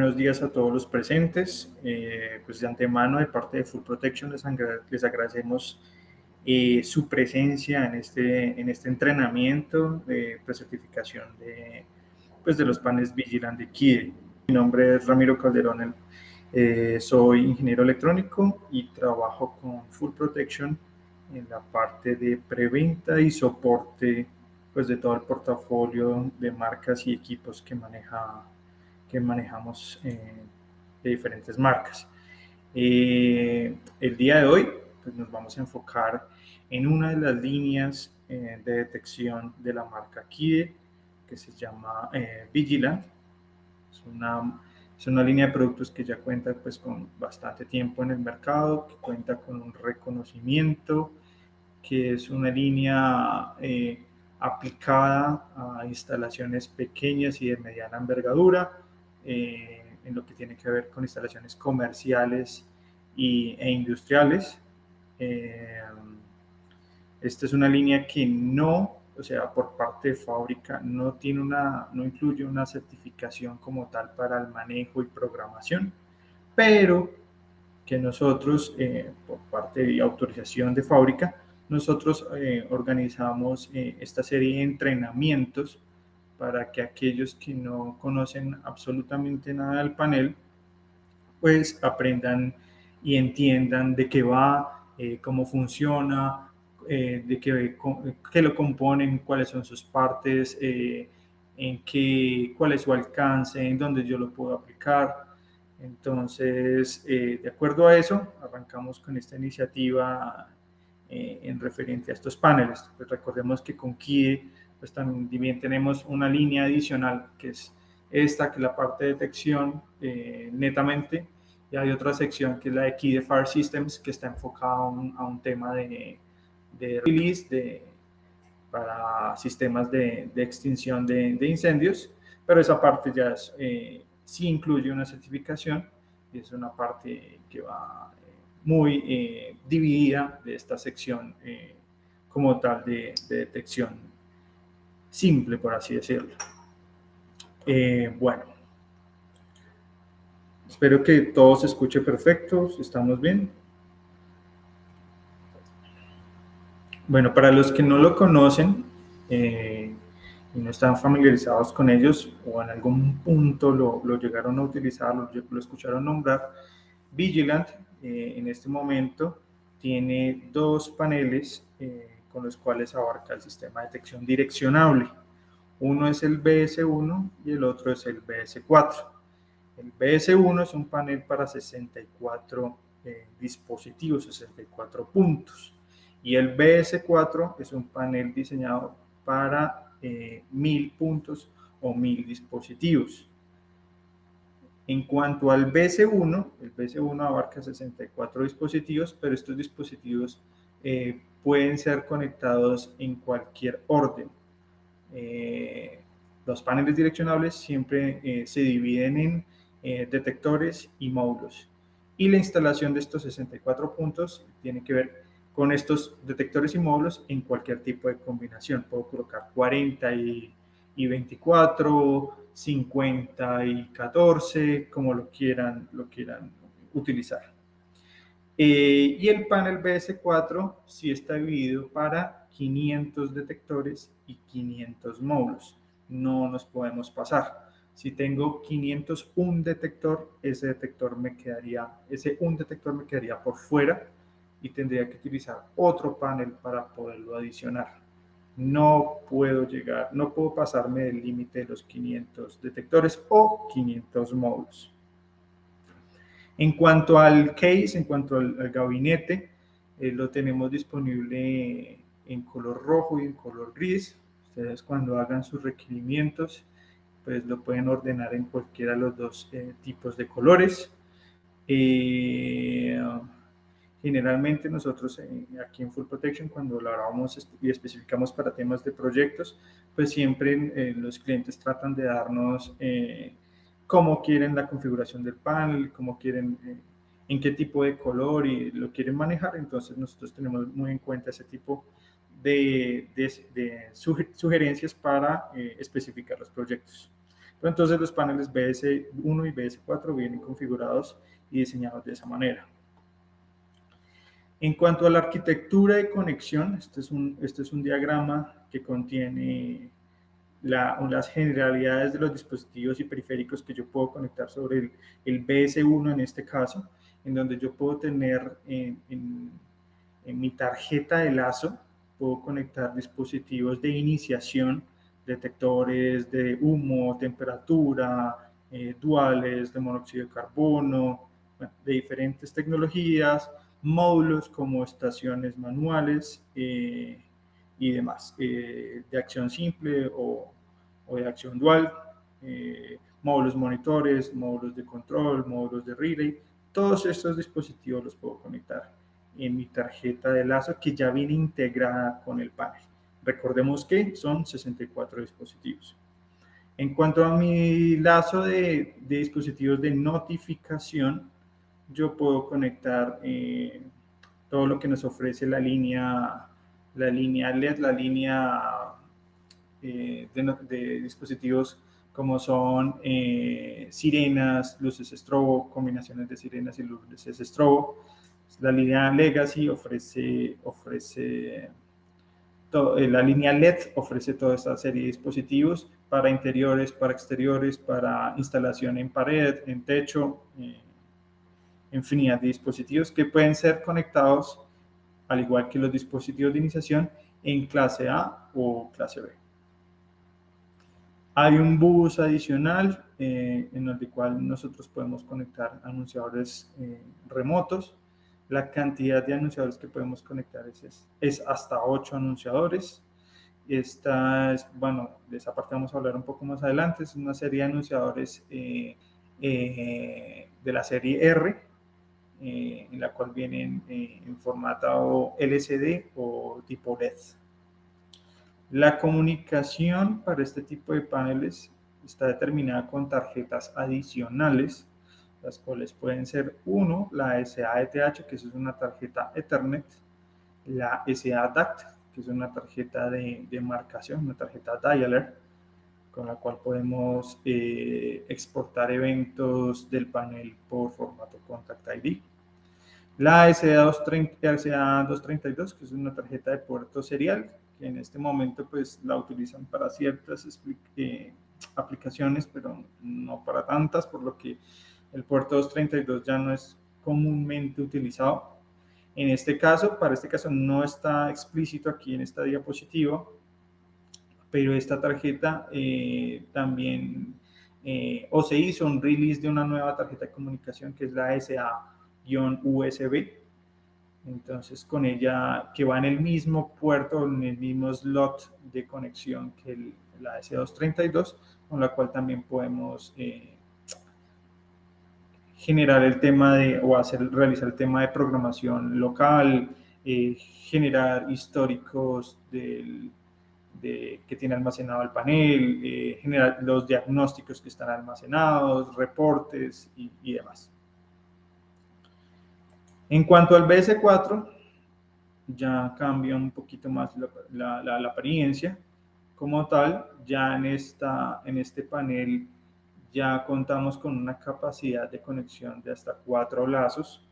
buenos días a todos los presentes. Pues de antemano, de parte de Full Protection, les agradecemos su presencia en este entrenamiento de certificación de los paneles Vigilant de KIDE. Mi nombre es Ramiro Calderón, soy ingeniero electrónico y trabajo con Full Protection en la parte de preventa y soporte pues, de todo el portafolio de marcas y equipos que manejamos de diferentes marcas. El día de hoy pues, nos vamos a enfocar en una de las líneas de detección de la marca KIDE, que se llama Vigilant. Es una línea de productos que ya cuenta pues, con bastante tiempo en el mercado, que cuenta con un reconocimiento, que es una línea aplicada a instalaciones pequeñas y de mediana envergadura, en lo que tiene que ver con instalaciones comerciales e industriales. Esta es una línea que por parte de fábrica no incluye una certificación como tal para el manejo y programación, pero que nosotros, por parte de autorización de fábrica, nosotros organizamos esta serie de entrenamientos para que aquellos que no conocen absolutamente nada del panel, pues aprendan y entiendan de qué va, cómo funciona, de qué lo componen, cuáles son sus partes, cuál es su alcance, en dónde yo lo puedo aplicar. Entonces, de acuerdo a eso, arrancamos con esta iniciativa en referente a estos paneles. Pues recordemos que con KIDE pues también tenemos una línea adicional que es esta, que es la parte de detección netamente, y hay otra sección que es la de KIDE Fire Systems, que está enfocada a un tema de release para sistemas de extinción de incendios, pero esa parte ya sí incluye una certificación y es una parte que va muy dividida de esta sección como tal de detección simple, por así decirlo. Bueno, espero que todo se escuche perfecto, ¿estamos bien? Bueno, para los que no lo conocen y no están familiarizados con ellos o en algún punto lo llegaron a utilizar, lo escucharon nombrar, Vigilant en este momento tiene dos paneles con los cuales abarca el sistema de detección direccionable. Uno es el BS1 y el otro es el BS4. El BS1 es un panel para 64 dispositivos, 64 puntos. Y el BS4 es un panel diseñado para 1000 puntos o 1000 dispositivos. En cuanto al BS1, el BS1 abarca 64 dispositivos, pero estos dispositivos pueden ser conectados en cualquier orden. Los paneles direccionables siempre se dividen en detectores y módulos. Y la instalación de estos 64 puntos tiene que ver con estos detectores y módulos en cualquier tipo de combinación. Puedo colocar 40 y 24, 50 y 14, como lo quieran utilizar. Y el panel BS4 sí está dividido para 500 detectores y 500 módulos. No nos podemos pasar. Si tengo 501 detector, ese un detector me quedaría por fuera y tendría que utilizar otro panel para poderlo adicionar. No puedo pasarme del límite de los 500 detectores o 500 módulos. En cuanto al case, en cuanto al gabinete, lo tenemos disponible en color rojo y en color gris. Ustedes cuando hagan sus requerimientos, pues lo pueden ordenar en cualquiera de los dos tipos de colores. Generalmente nosotros aquí en Full Protection, cuando lo grabamos y especificamos para temas de proyectos, pues siempre los clientes tratan de darnos cómo quieren la configuración del panel, cómo quieren, en qué tipo de color y lo quieren manejar. Entonces nosotros tenemos muy en cuenta ese tipo de sugerencias para especificar los proyectos. Pero entonces los paneles BS1 y BS4 vienen configurados y diseñados de esa manera. En cuanto a la arquitectura de conexión, este es un diagrama que contiene las generalidades de los dispositivos y periféricos que yo puedo conectar sobre el BS1 en este caso, en donde yo puedo tener en mi tarjeta de lazo, puedo conectar dispositivos de iniciación, detectores de humo, temperatura, duales de monóxido de carbono, de diferentes tecnologías, módulos como estaciones manuales y demás, de acción simple o de acción dual, módulos monitores, módulos de control, módulos de relay. Todos estos dispositivos los puedo conectar en mi tarjeta de lazo que ya viene integrada con el panel. Recordemos que son 64 dispositivos. En cuanto a mi lazo de dispositivos de notificación, yo puedo conectar todo lo que nos ofrece la línea LED, la línea de dispositivos como son sirenas, luces strobo, combinaciones de sirenas y luces strobo. La línea Legacy la línea LED ofrece toda esta serie de dispositivos para interiores, para exteriores, para instalación en pared, en techo, infinidad de dispositivos que pueden ser conectados, al igual que los dispositivos de iniciación, en clase A o clase B. Hay un bus adicional en el cual nosotros podemos conectar anunciadores remotos. La cantidad de anunciadores que podemos conectar es hasta 8 anunciadores. Esta es, bueno, de esa parte vamos a hablar un poco más adelante. Es una serie de anunciadores de la serie R, en la cual vienen en formato LCD o tipo LED. La comunicación para este tipo de paneles está determinada con tarjetas adicionales, las cuales pueden ser la SAETH, que es una tarjeta Ethernet, la SADACT, que es una tarjeta de marcación, una tarjeta dialer, con la cual podemos exportar eventos del panel por formato Contact ID. La SA232, que es una tarjeta de puerto serial, que en este momento pues la utilizan para ciertas aplicaciones, pero no para tantas, por lo que el puerto 232 ya no es comúnmente utilizado. En este caso, para este caso no está explícito aquí en esta diapositiva, pero esta tarjeta también o se hizo un release de una nueva tarjeta de comunicación que es la SA-USB. Entonces con ella, que va en el mismo puerto, en el mismo slot de conexión que la S232, con la cual también podemos generar el tema realizar el tema de programación local, generar históricos que tiene almacenado el panel, generar los diagnósticos que están almacenados, reportes y demás. En cuanto al BS4, ya cambia un poquito más la apariencia. Como tal, ya en este panel ya contamos con una capacidad de conexión de hasta 4 lazos.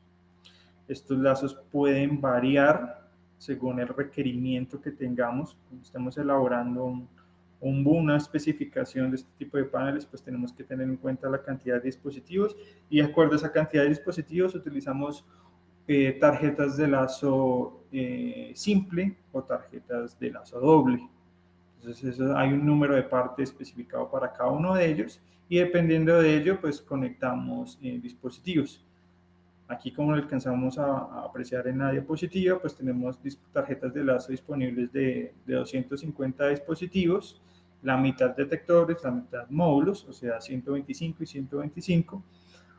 Estos lazos pueden variar según el requerimiento que tengamos. Cuando estamos elaborando una especificación de este tipo de paneles, pues tenemos que tener en cuenta la cantidad de dispositivos y de acuerdo a esa cantidad de dispositivos utilizamos tarjetas de lazo simple o tarjetas de lazo doble. Entonces hay un número de parte especificado para cada uno de ellos y dependiendo de ello pues conectamos dispositivos. Aquí como lo alcanzamos a apreciar en la diapositiva pues tenemos tarjetas de lazo disponibles de 250 dispositivos, la mitad detectores, la mitad módulos, o sea 125 y 125.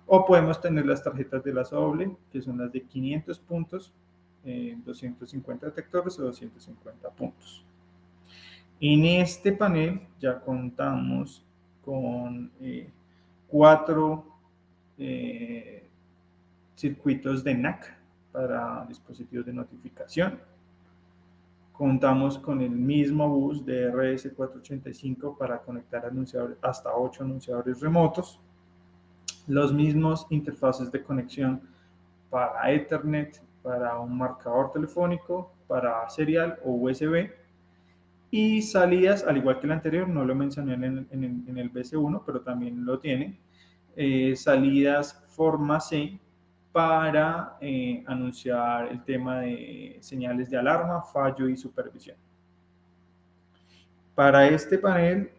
O podemos tener las tarjetas de lazo doble, que son las de 500 puntos, 250 detectores o 250 puntos. En este panel ya contamos con 4 circuitos de NAC para dispositivos de notificación, Contamos con el mismo bus de RS485 para conectar anunciadores, hasta 8 anunciadores remotos. Los mismos interfaces de conexión para Ethernet, para un marcador telefónico, para serial o USB. Y salidas, al igual que el anterior, no lo mencioné en el BC1, pero también lo tiene. Salidas forma C para anunciar el tema de señales de alarma, fallo y supervisión. Para este panel,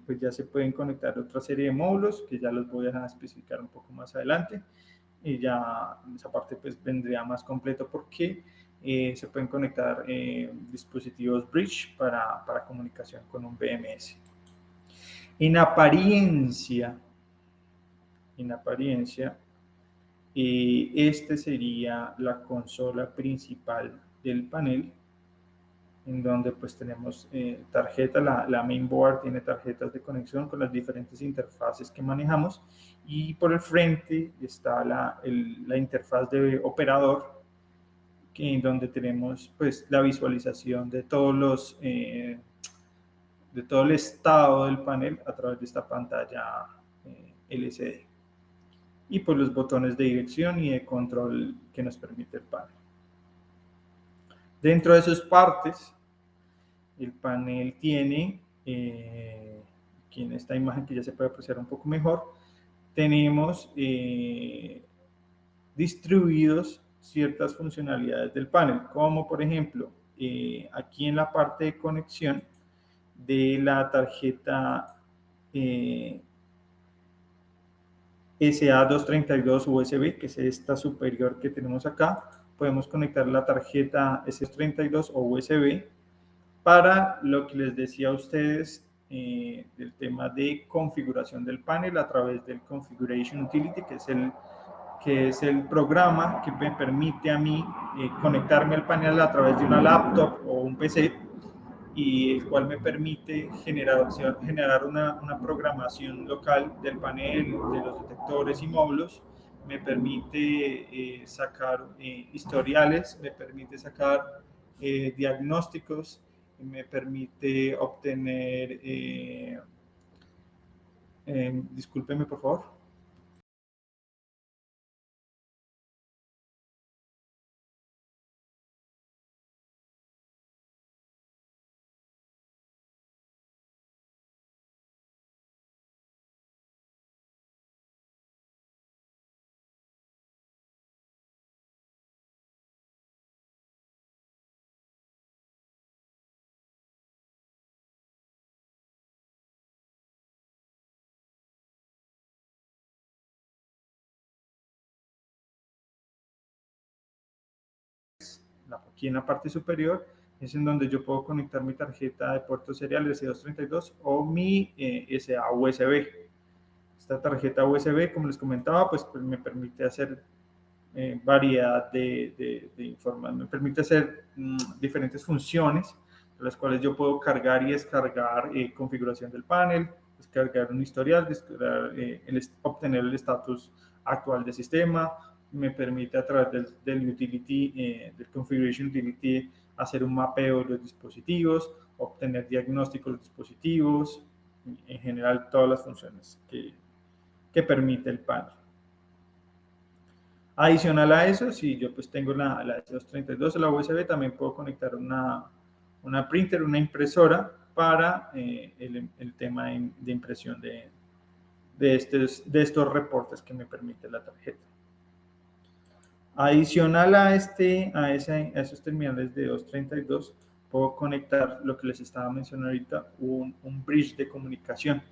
pues ya se pueden conectar otra serie de módulos que ya los voy a especificar un poco más adelante. Y ya esa parte pues vendría más completo porque se pueden conectar dispositivos bridge para comunicación con un BMS. En apariencia, este sería la consola principal del panel, en donde pues tenemos tarjeta, la mainboard tiene tarjetas de conexión con las diferentes interfaces que manejamos, y por el frente está la interfaz de operador, en donde tenemos pues la visualización de todos de todo el estado del panel a través de esta pantalla LCD. Y pues los botones de dirección y de control que nos permite el panel. Dentro de sus partes, el panel tiene, aquí en esta imagen que ya se puede apreciar un poco mejor, tenemos distribuidos ciertas funcionalidades del panel, como por ejemplo, aquí en la parte de conexión de la tarjeta SA232 USB, que es esta superior que tenemos acá, podemos conectar la tarjeta SA232 o USB para lo que les decía a ustedes del tema de configuración del panel a través del Configuration Utility, que es el programa que me permite a mí conectarme al panel a través de una laptop o un PC, y el cual me permite generar una programación local del panel, de los detectores y módulos. Me permite sacar historiales, me permite sacar diagnósticos, me permite obtener, discúlpeme por favor. Aquí en la parte superior es en donde yo puedo conectar mi tarjeta de puerto serial S232 o mi SA USB. Esta tarjeta USB, como les comentaba, pues me permite hacer variedad de información, me permite hacer diferentes funciones, las cuales yo puedo cargar y descargar configuración del panel, descargar un historial, descargar, obtener el estatus actual del sistema. Me permite a través del utility, del configuration utility, hacer un mapeo de los dispositivos, obtener diagnósticos de los dispositivos, en general todas las funciones que permite el panel. Adicional a eso, si yo pues tengo la S232 o la USB, también puedo conectar una printer, una impresora para el tema de impresión de estos reportes que me permite la tarjeta. Adicional a esos terminales de 232, puedo conectar lo que les estaba mencionando ahorita, un bridge de comunicación.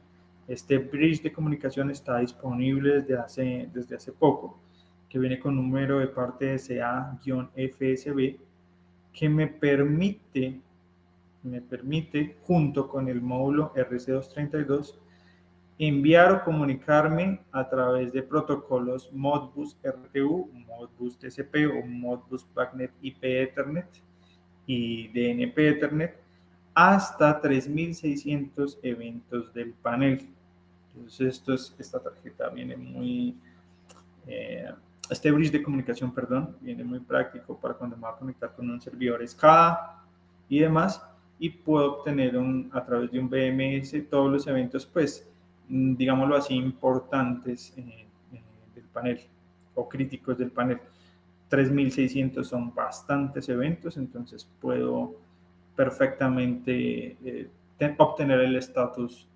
Este bridge de comunicación está disponible desde hace poco, que viene con número de parte de CA-FSB, que me permite, junto con el módulo RC232, enviar o comunicarme a través de protocolos Modbus RTU, Modbus TCP o Modbus BACnet IP Ethernet y DNP Ethernet hasta 3600 eventos del panel. Entonces esta tarjeta viene muy... este bridge de comunicación, perdón, viene muy práctico para cuando me voy a conectar con un servidor SCADA, y demás, y puedo obtener a través de un BMS todos los eventos, pues, digámoslo así, importantes del panel o críticos del panel. 3.600 son bastantes eventos, entonces puedo perfectamente obtener el estatus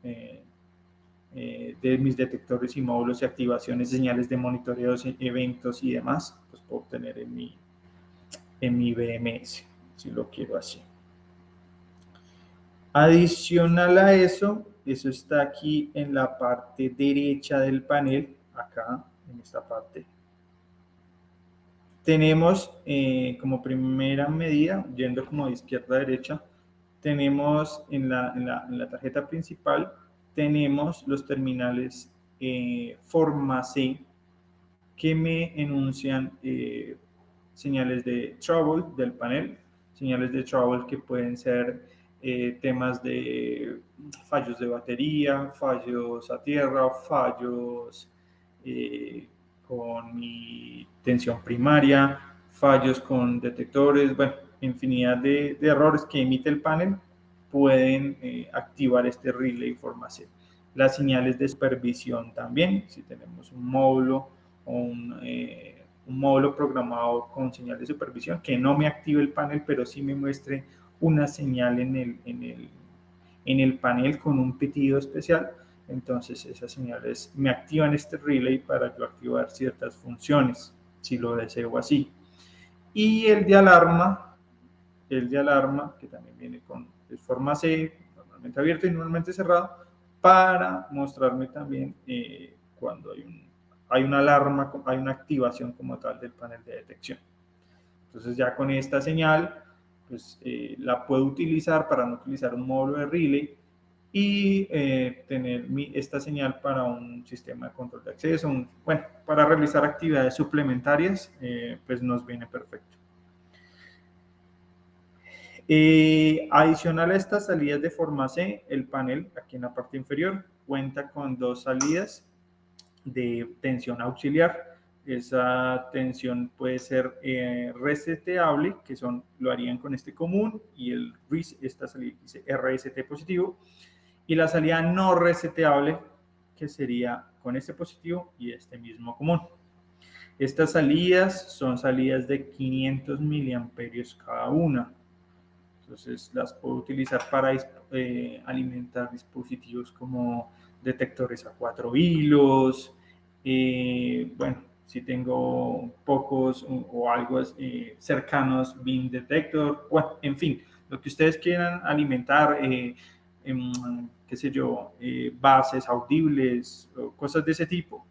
de mis detectores y módulos y activaciones, señales de monitoreo, eventos y demás, pues puedo obtener en mi BMS, si lo quiero así. Adicional a eso, eso está aquí en la parte derecha del panel, acá en esta parte. Tenemos como primera medida, yendo como de izquierda a derecha, tenemos en la tarjeta principal, tenemos los terminales forma C que me enuncian señales de trouble del panel, señales de trouble que pueden ser temas de fallos de batería, fallos a tierra, fallos con mi tensión primaria, fallos con detectores, bueno, infinidad de errores que emite el panel pueden activar este relay forma C. Las señales de supervisión también, si tenemos un módulo o un módulo programado con señal de supervisión que no me active el panel, pero sí me muestre una señal en el panel con un pitido especial. Entonces esas señales me activan este relay para yo activar ciertas funciones, si lo deseo así. Y el de alarma, que también viene con forma C, normalmente abierto y normalmente cerrado, para mostrarme también cuando hay una alarma, hay una activación como tal del panel de detección. Entonces ya con esta señal, pues la puedo utilizar para no utilizar un módulo de relay y tener esta señal para un sistema de control de acceso, bueno, para realizar actividades suplementarias, pues nos viene perfecto. Adicional a estas salidas de forma C, el panel aquí en la parte inferior cuenta con dos salidas de tensión auxiliar. Esa tensión puede ser reseteable, que lo harían con este común, y esta salida dice RST positivo, y la salida no reseteable, que sería con este positivo y este mismo común. Estas salidas son salidas de 500 miliamperios cada una. Entonces las puedo utilizar para alimentar dispositivos como detectores a 4 hilos, bueno, si tengo pocos o algo cercanos, beam detector, bueno, en fin, lo que ustedes quieran alimentar, qué sé yo, bases audibles, o cosas de ese tipo,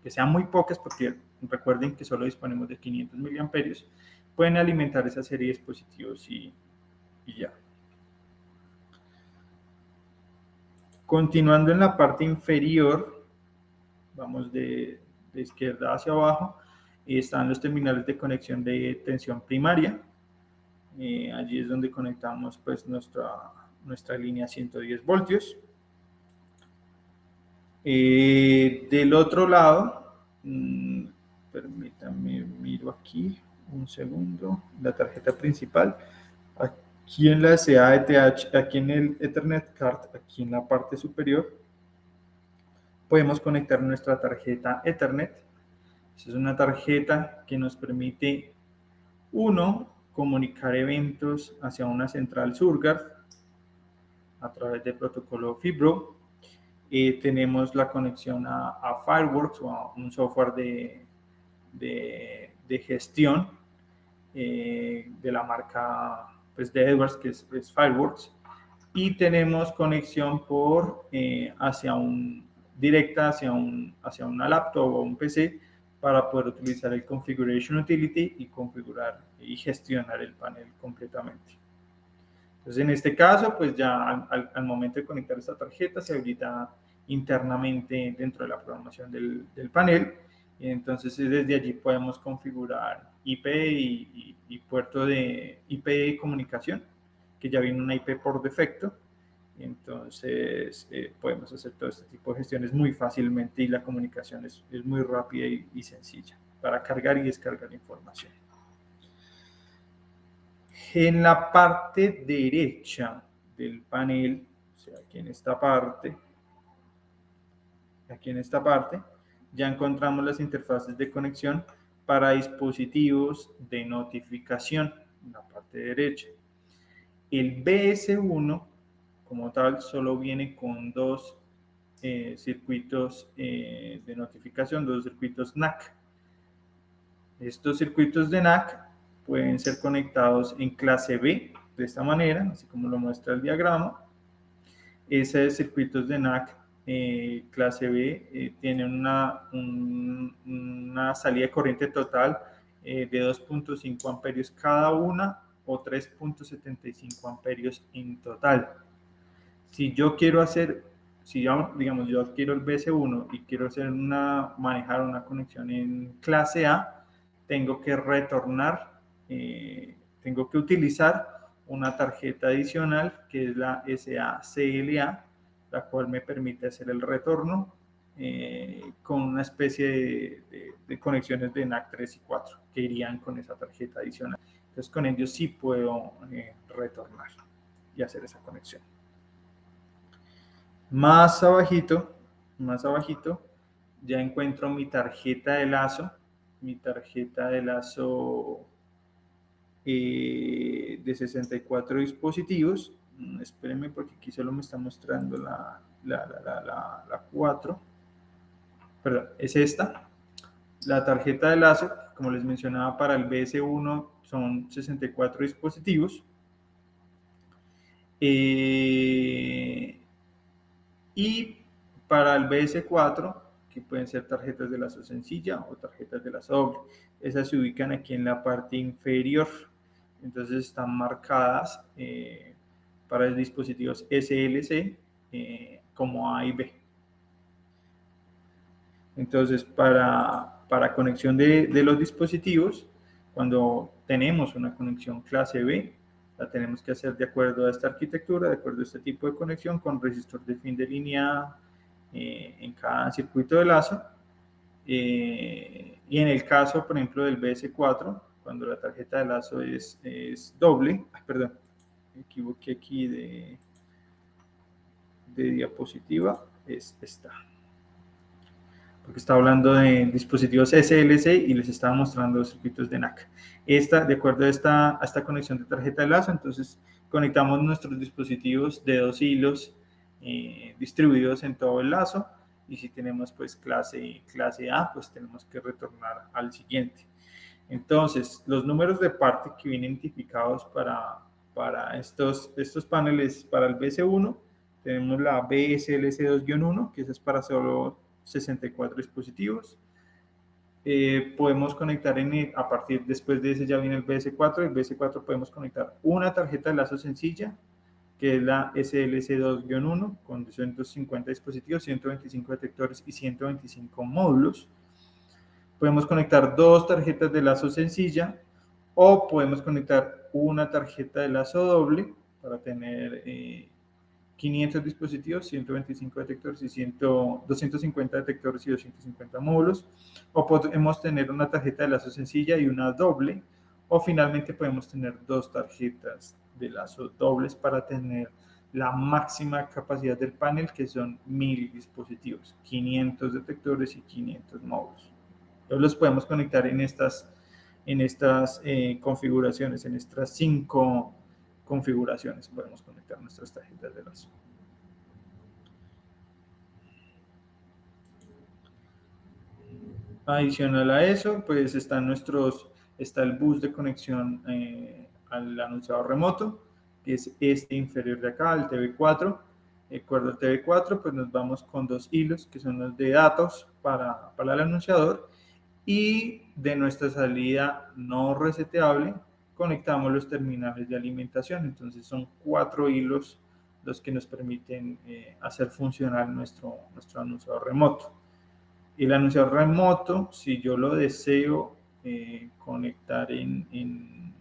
que sean muy pocas porque recuerden que solo disponemos de 500 miliamperios, pueden alimentar esa serie de dispositivos y ya. Continuando en la parte inferior, vamos de izquierda hacia abajo, están los terminales de conexión de tensión primaria. Allí es donde conectamos pues nuestra línea 110 voltios. Del otro lado, permítanme, miro aquí un segundo, la tarjeta principal. Aquí en la SAETH, aquí en el Ethernet Card, aquí en la parte superior, podemos conectar nuestra tarjeta Ethernet. Esa es una tarjeta que nos permite, uno, comunicar eventos hacia una central Surguard a través del protocolo Fibro. Tenemos la conexión a Fireworks o a un software de gestión de la marca pues, de Edwards, que es Fireworks. Y tenemos conexión directa hacia una laptop o un PC para poder utilizar el Configuration Utility y configurar y gestionar el panel completamente. Entonces, en este caso, pues ya al momento de conectar esta tarjeta se habilita internamente dentro de la programación del panel. Y entonces, desde allí podemos configurar IP y puerto de IP de comunicación, que ya viene una IP por defecto. Entonces, podemos hacer todo este tipo de gestiones muy fácilmente y la comunicación es muy rápida y sencilla para cargar y descargar información. En la parte derecha del panel, o sea, aquí en esta parte, ya encontramos las interfaces de conexión para dispositivos de notificación en la parte derecha. El BS1, como tal, solo viene con dos circuitos de notificación, dos circuitos NAC. Estos circuitos de NAC pueden ser conectados en clase B, de esta manera, así como lo muestra el diagrama. Esos circuitos de NAC clase B tienen una salida de corriente total de 2.5 amperios cada una o 3.75 amperios en total. Si yo quiero hacer, si yo, digamos, yo adquiero el BS1 y quiero manejar una conexión en clase A, tengo que retornar, tengo que utilizar una tarjeta adicional que es la SA-CLA, la cual me permite hacer el retorno con una especie de conexiones de NAC 3 y 4 que irían con esa tarjeta adicional. Entonces con ellos sí puedo retornar y hacer esa conexión. Más abajito, ya encuentro mi tarjeta de lazo de 64 dispositivos. Espérenme porque aquí solo me está mostrando la 4. Perdón, es esta. La tarjeta de lazo, como les mencionaba, para el BS1 son 64 dispositivos. Y para el BS4, que pueden ser tarjetas de lazo sencilla o tarjetas de lazo doble, esas se ubican aquí en la parte inferior. Entonces están marcadas para los dispositivos SLC como A y B. Entonces, para conexión de los dispositivos, cuando tenemos una conexión clase B, la tenemos que hacer de acuerdo a esta arquitectura, de acuerdo a este tipo de conexión, con resistor de fin de línea en cada circuito de lazo. Y en el caso, por ejemplo, del BS4, cuando la tarjeta de lazo es doble, perdón, me equivoqué aquí de diapositiva, es esta. Porque está hablando de dispositivos SLC y les estaba mostrando los circuitos de NAC. De acuerdo a esta conexión de tarjeta de lazo, entonces conectamos nuestros dispositivos de 2 hilos distribuidos en todo el lazo, y si tenemos pues clase A, pues tenemos que retornar al siguiente. Entonces, los números de parte que vienen identificados para estos paneles, para el BS1, tenemos la BSLC2-1, que es para solo 64 dispositivos. Podemos conectar después de ese ya viene el BS4. El BS4 podemos conectar una tarjeta de lazo sencilla, que es la SLC2-1, con 250 dispositivos, 125 detectores y 125 módulos. Podemos conectar dos tarjetas de lazo sencilla, o podemos conectar una tarjeta de lazo doble para tener 500 dispositivos, 125 detectores y 250 detectores y 250 módulos. O podemos tener una tarjeta de lazo sencilla y una doble. O finalmente podemos tener dos tarjetas de lazo dobles para tener la máxima capacidad del panel, que son 1000 dispositivos, 500 detectores y 500 módulos. Entonces los podemos conectar en estas configuraciones, en estas 5 configuraciones podemos conectar nuestras tarjetas de lazo. Adicional a eso, pues está el bus de conexión al anunciador remoto, que es este inferior de acá, el TV4. De acuerdo al TV4, pues nos vamos con 2 hilos, que son los de datos para el anunciador, y de nuestra salida no reseteable conectamos los terminales de alimentación. Entonces son 4 hilos los que nos permiten hacer funcionar nuestro anunciador remoto. El anunciador remoto, si yo lo deseo conectar en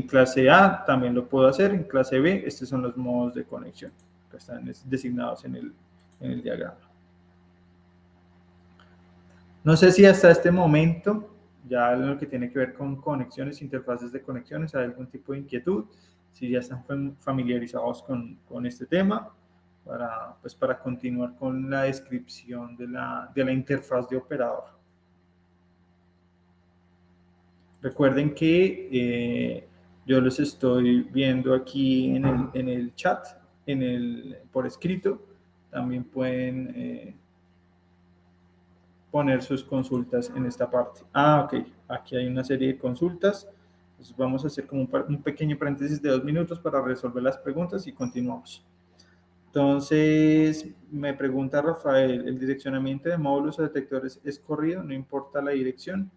clase A, también lo puedo hacer. En clase B, estos son los modos de conexión que están designados en el diagrama. No sé si hasta este momento Ya en lo que tiene que ver con conexiones, interfaces de conexiones, hay algún tipo de inquietud, si ya están familiarizados con este tema, para continuar con la descripción de la interfaz de operador. Recuerden que yo los estoy viendo aquí en el chat, por escrito. También pueden poner sus consultas en esta parte. Ok, aquí hay una serie de consultas. Entonces vamos a hacer como un pequeño paréntesis de 2 minutos para resolver las preguntas y continuamos. Entonces, me pregunta Rafael, ¿el direccionamiento de módulos o detectores es corrido? No importa la dirección.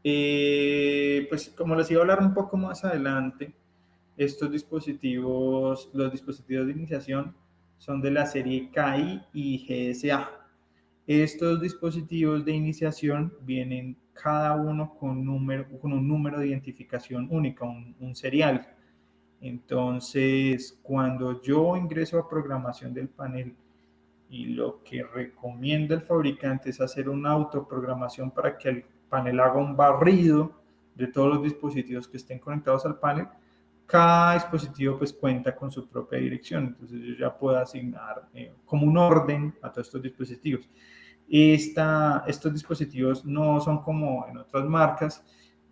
Pues como les iba a hablar un poco más adelante, estos dispositivos, los dispositivos de iniciación son de la serie KI y GSA. Estos dispositivos de iniciación vienen cada uno con un número de identificación única, un serial. Entonces, cuando yo ingreso a programación del panel y lo que recomienda el fabricante es hacer una autoprogramación para que el panel haga un barrido de todos los dispositivos que estén conectados al panel, cada dispositivo pues cuenta con su propia dirección. Entonces yo ya puedo asignar como un orden a todos estos dispositivos. Estos dispositivos no son como en otras marcas,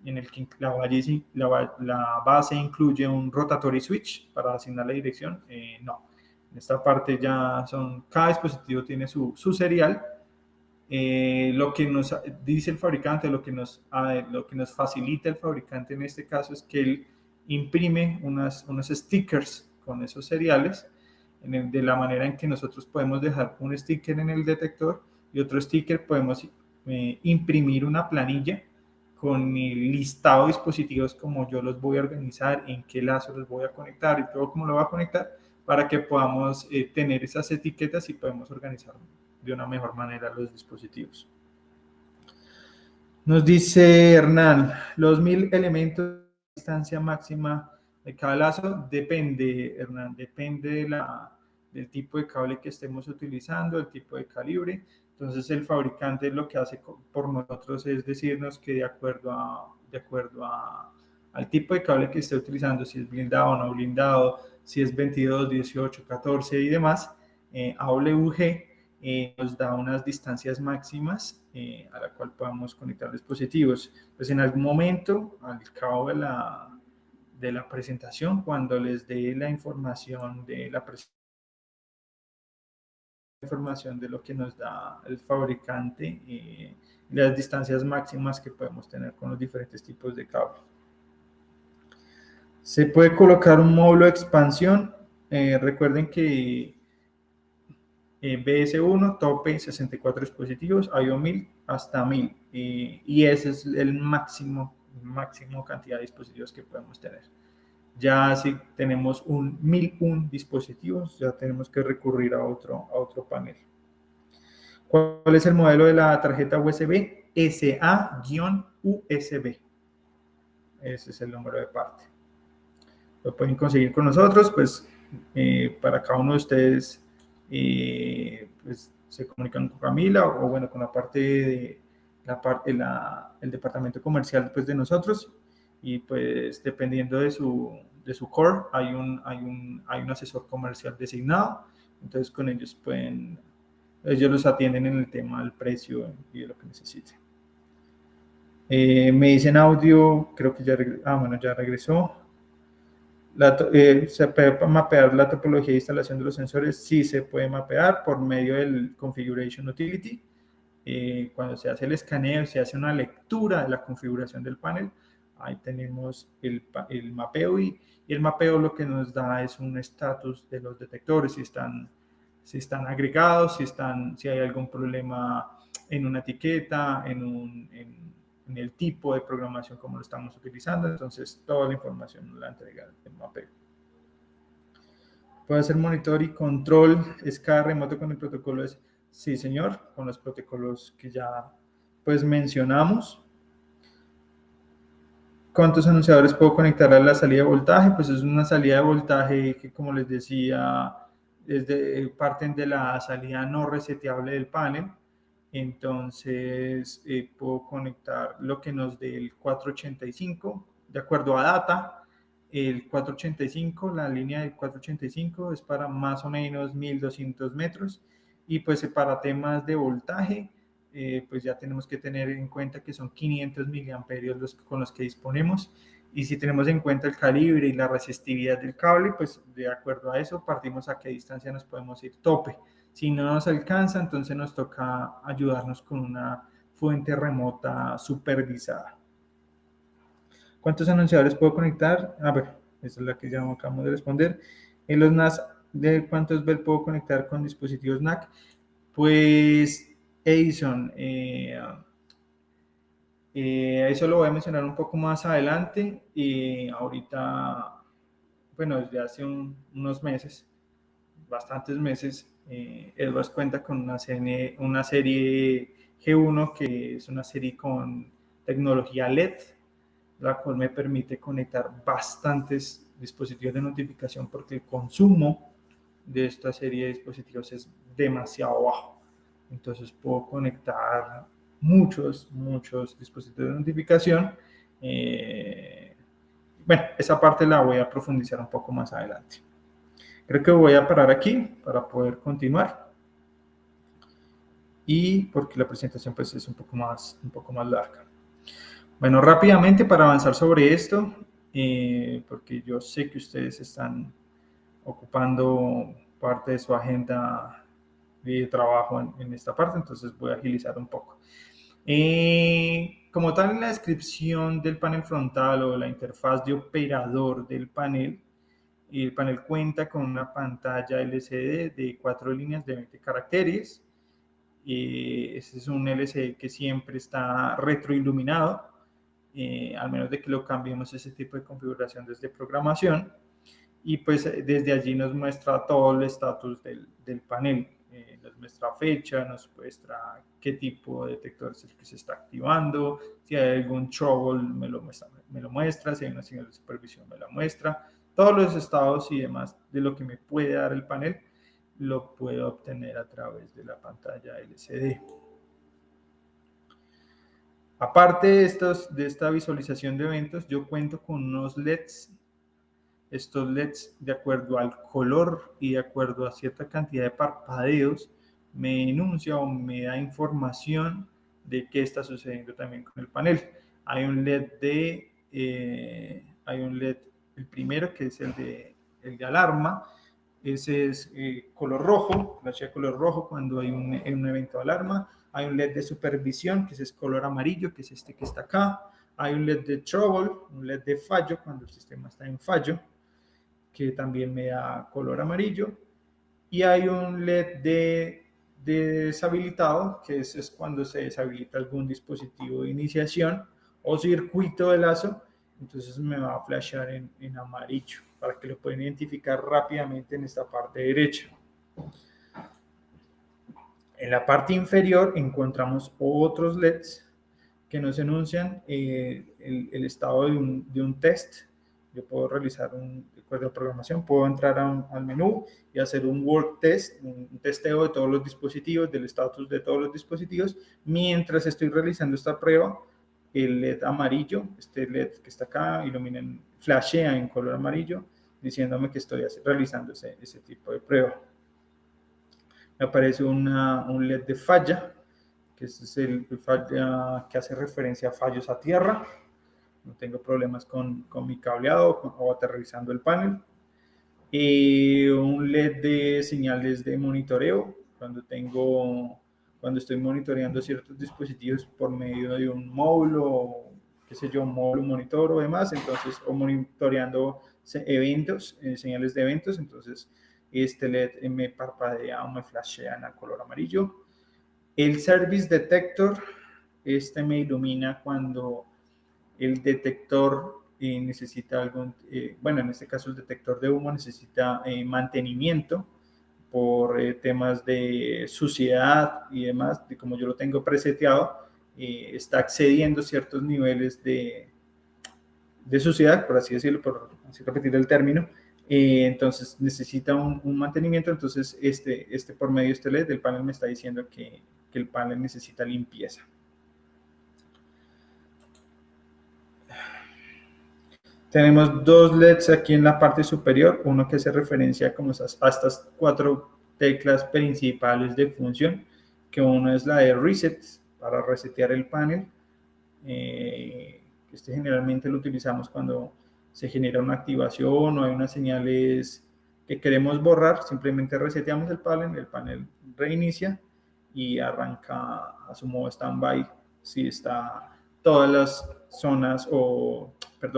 en el que la base incluye un rotatory switch para asignar la dirección. No, en esta parte ya cada dispositivo tiene su serial. Lo que nos dice el fabricante, lo que nos facilita el fabricante en este caso es que él imprime unos stickers con esos seriales, de la manera en que nosotros podemos dejar un sticker en el detector y otro sticker podemos imprimir una planilla con el listado de dispositivos, como yo los voy a organizar, en qué lazo los voy a conectar y todo cómo lo voy a conectar, para que podamos tener esas etiquetas y podemos organizar de una mejor manera los dispositivos. Nos dice Hernán, los 1000 elementos de distancia máxima de cada lazo, depende, Hernán, depende del tipo de cable que estemos utilizando, el tipo de calibre. Entonces el fabricante lo que hace por nosotros es decirnos que de acuerdo al tipo de cable que esté utilizando, si es blindado o no blindado, si es 22, 18, 14 y demás, AWG nos da unas distancias máximas a la cual podamos conectar dispositivos. Pues en algún momento, al cabo de la presentación, cuando les dé la información de la presentación, información de lo que nos da el fabricante y las distancias máximas que podemos tener con los diferentes tipos de cable. Se puede colocar un módulo de expansión. Recuerden que BS1, tope 64 dispositivos, IO 1000 hasta 1000. Y ese es el máximo cantidad de dispositivos que podemos tener. Ya si tenemos 1001 dispositivos, ya tenemos que recurrir a otro panel. ¿Cuál es el modelo de la tarjeta USB? SA-USB. Ese es el número de parte. Lo pueden conseguir con nosotros, pues para cada uno de ustedes pues, se comunican con Camila o bueno, con la parte de el departamento comercial pues, de nosotros, y pues dependiendo de su core hay un asesor comercial designado. Entonces con ellos los atienden en el tema del precio y de lo que necesiten. Me dicen audio, creo que ya regresó. ¿Se puede mapear la topología de instalación de los sensores? Sí, se puede mapear por medio del Configuration Utility. Cuando se hace el escaneo, se hace una lectura de la configuración del panel. Ahí tenemos el mapeo y el mapeo lo que nos da es un estatus de los detectores, si están agregados, si hay algún problema en una etiqueta, en el tipo de programación como lo estamos utilizando. Entonces toda la información la entrega el mapeo. Puede hacer monitor y control SCADA remoto con el protocolo. Sí, señor, con los protocolos que ya pues mencionamos. ¿Cuántos anunciadores puedo conectar a la salida de voltaje? Pues es una salida de voltaje que, como les decía, parten de la salida no reseteable del panel. Entonces, puedo conectar lo que nos dé el 485, de acuerdo a data. El 485, la línea del 485 es para más o menos 1200 metros. Y pues para temas de voltaje, pues ya tenemos que tener en cuenta que son 500 miliamperios con los que disponemos. Y si tenemos en cuenta el calibre y la resistividad del cable, pues de acuerdo a eso partimos a qué distancia nos podemos ir tope. Si no nos alcanza, entonces nos toca ayudarnos con una fuente remota supervisada. ¿Cuántos anunciadores puedo conectar? A ver, esa es la que ya acabamos de responder. En los NAS, ¿de cuántos Bell puedo conectar con dispositivos NAC? Pues Edison, eso lo voy a mencionar un poco más adelante. Ahorita, bueno, desde hace unos meses, bastantes meses, Edwards cuenta con una serie G1, que es una serie con tecnología LED, la cual me permite conectar bastantes dispositivos de notificación porque el consumo de esta serie de dispositivos es demasiado bajo. Entonces puedo conectar muchos dispositivos de notificación. Bueno, esa parte la voy a profundizar un poco más adelante. Creo que voy a parar aquí para poder continuar. Y porque la presentación pues es un poco más larga. Bueno, rápidamente para avanzar sobre esto, porque yo sé que ustedes están ocupando parte de su agenda de trabajo en esta parte, entonces voy a agilizar un poco. Como tal, en la descripción del panel frontal o la interfaz de operador del panel, el panel cuenta con una pantalla LCD de 4 líneas de 20 caracteres. Este es un LCD que siempre está retroiluminado, al menos de que lo cambiemos ese tipo de configuración desde programación. Y pues desde allí nos muestra todo el estatus del panel. Nos muestra fecha, nos muestra qué tipo de detector es el que se está activando, si hay algún trouble me lo muestra, si hay una señal de supervisión me la muestra. Todos los estados y demás de lo que me puede dar el panel lo puedo obtener a través de la pantalla LCD. Aparte de esta visualización de eventos, yo cuento con unos LEDs. Estos LEDs, de acuerdo al color y de acuerdo a cierta cantidad de parpadeos, me enuncia o me da información de qué está sucediendo también con el panel. Hay un LED el primero, que es el de alarma. Ese es color rojo, flashea de color rojo cuando hay un evento de alarma. Hay un LED de supervisión, que es color amarillo, que es este que está acá. Hay un LED de trouble, un LED de fallo, cuando el sistema está en fallo, que también me da color amarillo. Y hay un LED de deshabilitado, que es cuando se deshabilita algún dispositivo de iniciación o circuito de lazo, entonces me va a flashear en amarillo, para que lo puedan identificar rápidamente en esta parte derecha. En la parte inferior encontramos otros LEDs que nos enuncian el estado de un test. Yo puedo realizar un código de programación, puedo entrar al menú y hacer un work test, un testeo de todos los dispositivos, del estatus de todos los dispositivos. Mientras estoy realizando esta prueba, el LED amarillo, este LED que está acá, flashea en color amarillo, diciéndome que estoy realizando ese tipo de prueba. Me aparece un LED de falla, que es el falla que hace referencia a fallos a tierra. No tengo problemas con mi cableado o aterrizando el panel. Un LED de señales de monitoreo, cuando estoy monitoreando ciertos dispositivos por medio de un módulo, qué sé yo, un módulo monitor o demás, entonces, o monitoreando eventos, señales de eventos, entonces este LED me parpadea o me flashea en el color amarillo. El Service Detector, este me ilumina cuando el detector necesita bueno, en este caso el detector de humo necesita mantenimiento por temas de suciedad y demás, de como yo lo tengo preseteado, está excediendo ciertos niveles de suciedad, por así decirlo, por así repetir el término, entonces necesita un mantenimiento, entonces por medio de este LED del panel me está diciendo que que el panel necesita limpieza. Tenemos dos LEDs aquí en la parte superior, uno que hace referencia como a estas 4 teclas principales de función, que uno es la de reset, para resetear el panel. Este generalmente lo utilizamos cuando se genera una activación o hay unas señales que queremos borrar, simplemente reseteamos el panel reinicia y arranca a su modo standby si está todas las zonas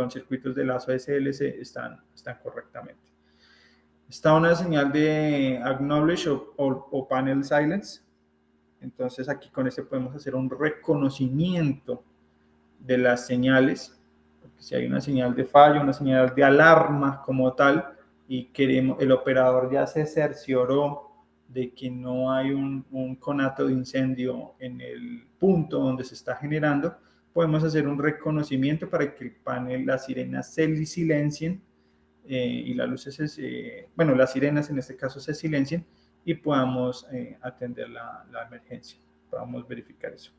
circuitos de lazo SLC están correctamente. Está una señal de acknowledge o panel silence. Entonces aquí con este podemos hacer un reconocimiento de las señales, porque si hay una señal de fallo, una señal de alarma como tal, y el operador ya se cercioró de que no hay un conato de incendio en el punto donde se está generando, podemos hacer un reconocimiento para que el panel, las sirenas se silencien y las luces, las sirenas en este caso se silencien y podamos atender la emergencia. Podamos verificar eso.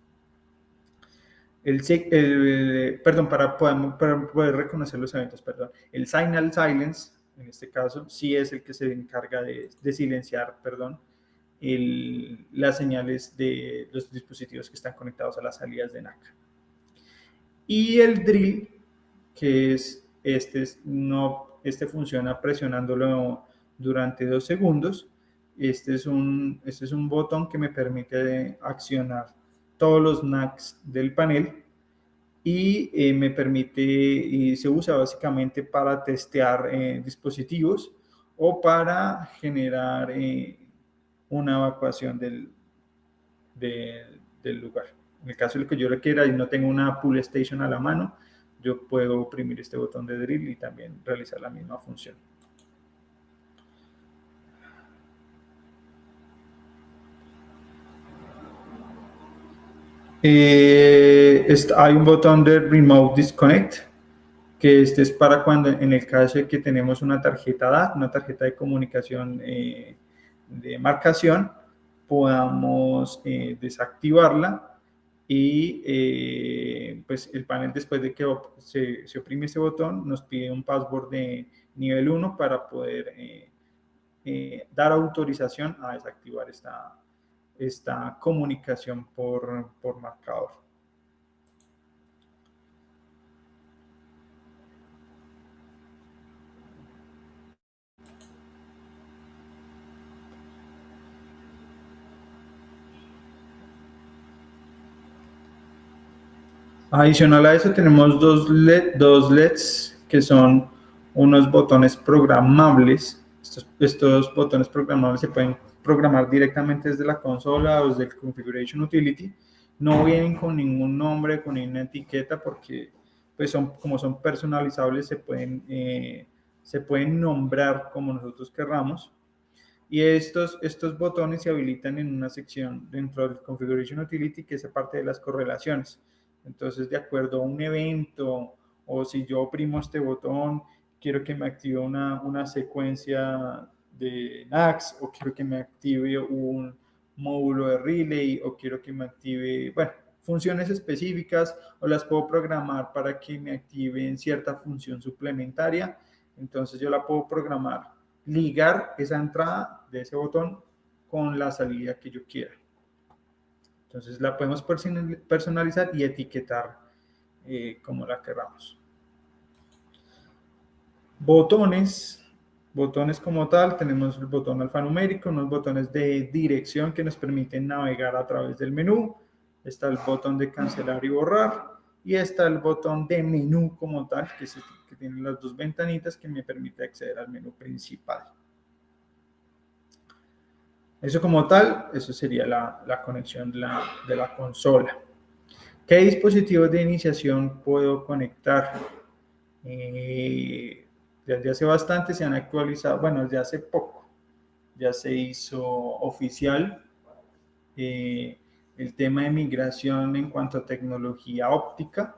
Para poder reconocer los eventos, el signal silence, en este caso, sí es el que se encarga de silenciar, las señales de los dispositivos que están conectados a las salidas de NAC. Y el drill, que es este funciona presionándolo durante 2 segundos. Este es un botón que me permite accionar todos los NACs del panel y me permite, y se usa básicamente para testear dispositivos o para generar una evacuación del lugar. En el caso de que yo lo quiera y no tengo una pull station a la mano, yo puedo oprimir este botón de drill y también realizar la misma función. Hay un botón de Remote Disconnect, que este es para cuando, en el caso de que tenemos una tarjeta DAC, una tarjeta de comunicación de marcación, podamos desactivarla y pues el panel, después de que se oprime ese botón, nos pide un password de nivel 1 para poder dar autorización a desactivar esta comunicación por marcador. Adicional a eso tenemos dos LEDs que son unos botones programables. Estos botones programables se pueden programar directamente desde la consola o desde el Configuration Utility. No vienen con ningún nombre, con ninguna etiqueta, porque pues como son personalizables se pueden nombrar como nosotros querramos. Y estos botones se habilitan en una sección dentro del Configuration Utility que es parte de las correlaciones. Entonces, de acuerdo a un evento, o si yo oprimo este botón, quiero que me active una secuencia de NACs, o quiero que me active un módulo de relay, o quiero que me active, funciones específicas, o las puedo programar para que me activen cierta función suplementaria. Entonces, yo la puedo programar, ligar esa entrada de ese botón con la salida que yo quiera. Entonces la podemos personalizar y etiquetar como la queramos. Botones como tal, tenemos el botón alfanumérico, unos botones de dirección que nos permiten navegar a través del menú. Está el botón de cancelar y borrar. Y está el botón de menú como tal, que tiene las 2 ventanitas que me permite acceder al menú principal. Eso como tal, eso sería la conexión de la consola. ¿Qué dispositivos de iniciación puedo conectar? Desde hace bastante se han actualizado, desde hace poco ya se hizo oficial el tema de migración en cuanto a tecnología óptica.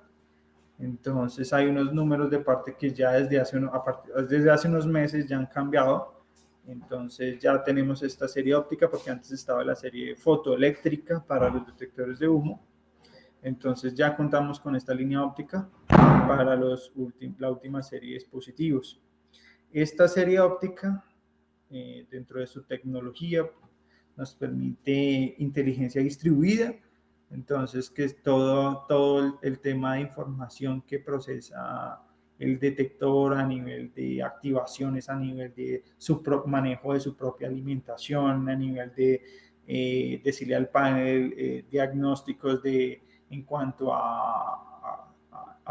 Entonces hay unos números de parte que ya desde hace unos meses ya han cambiado. Entonces ya tenemos esta serie óptica, porque antes estaba la serie fotoeléctrica para los detectores de humo. Entonces ya contamos con esta línea óptica para la última serie de dispositivos. Esta serie óptica, dentro de su tecnología, nos permite inteligencia distribuida. Entonces, que es todo el tema de información que procesa el detector a nivel de activaciones, a nivel de su manejo de su propia alimentación, a nivel de decirle al panel diagnósticos en cuanto a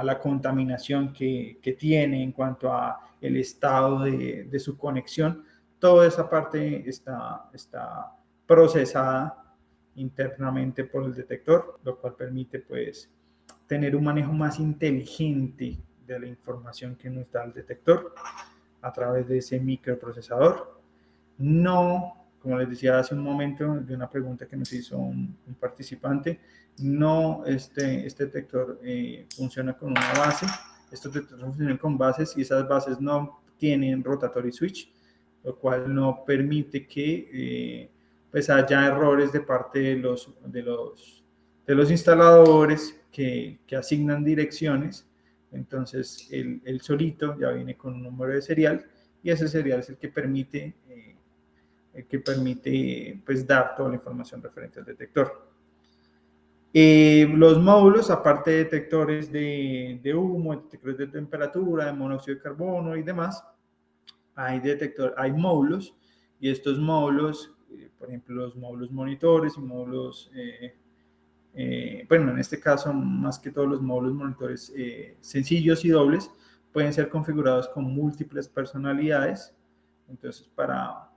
la contaminación que tiene, en cuanto a el estado de su conexión. Toda esa parte está procesada internamente por el detector, lo cual permite pues tener un manejo más inteligente de la información que nos da el detector a través de ese microprocesador. No, como les decía hace un momento, de una pregunta que nos hizo un participante, no este detector funciona con una base. Estos detectores funcionan con bases y esas bases no tienen rotatory switch, lo cual no permite que pues haya errores de parte de los instaladores que asignan direcciones. Entonces el solito ya viene con un número de serial y ese serial es el que permite pues dar toda la información referente al detector. Los módulos, aparte de detectores de humo, detectores de temperatura, de monóxido de carbono y demás, hay módulos, y estos módulos, por ejemplo, los módulos monitores y módulos, bueno, en este caso, más que todos los módulos monitores sencillos y dobles, pueden ser configurados con múltiples personalidades, entonces para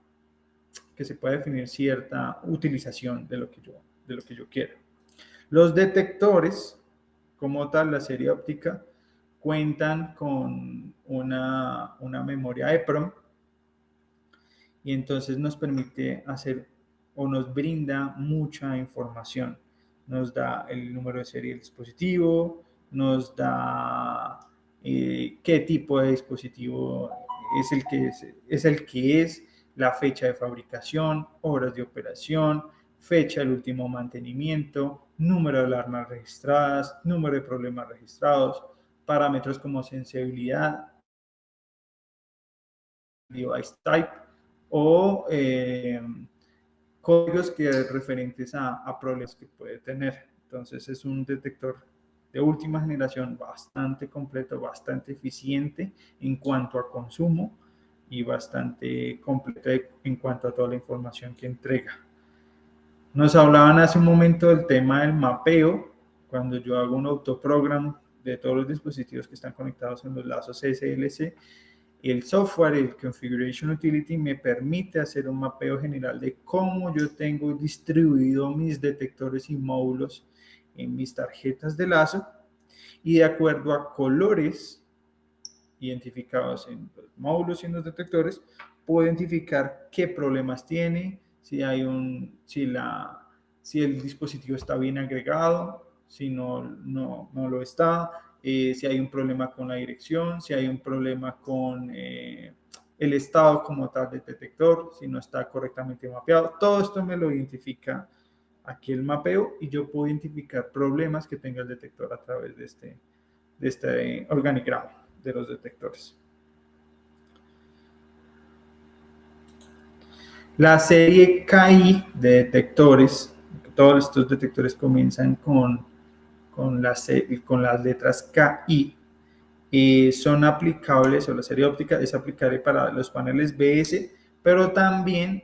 que se pueda definir cierta utilización de lo que yo quiero. Los detectores, como tal, la serie óptica, cuentan con una memoria EEPROM, y entonces nos permite hacer o nos brinda mucha información. Nos da el número de serie del dispositivo, nos da qué tipo de dispositivo es el que es, la fecha de fabricación, horas de operación, fecha del último mantenimiento, número de alarmas registradas, número de problemas registrados, parámetros como sensibilidad, device type o códigos referentes a problemas que puede tener. Entonces es un detector de última generación bastante completo, bastante eficiente en cuanto a consumo y bastante completo en cuanto a toda la información que entrega. Nos hablaban hace un momento del tema del mapeo. Cuando yo hago un autoprogram de todos los dispositivos que están conectados en los lazos SLC, el software, el Configuration Utility, me permite hacer un mapeo general de cómo yo tengo distribuido mis detectores y módulos en mis tarjetas de lazo, y de acuerdo a colores identificados en los módulos y en los detectores, puedo identificar qué problemas tiene, si el dispositivo está bien agregado, si no lo está, si hay un problema con la dirección, si hay un problema con el estado como tal del detector, si no está correctamente mapeado. Todo esto me lo identifica aquí el mapeo, y yo puedo identificar problemas que tenga el detector a través de este organigrama de los detectores. La serie KI de detectores, todos estos detectores comienzan con las letras KI, son aplicables, o la serie óptica es aplicable para los paneles BS, pero también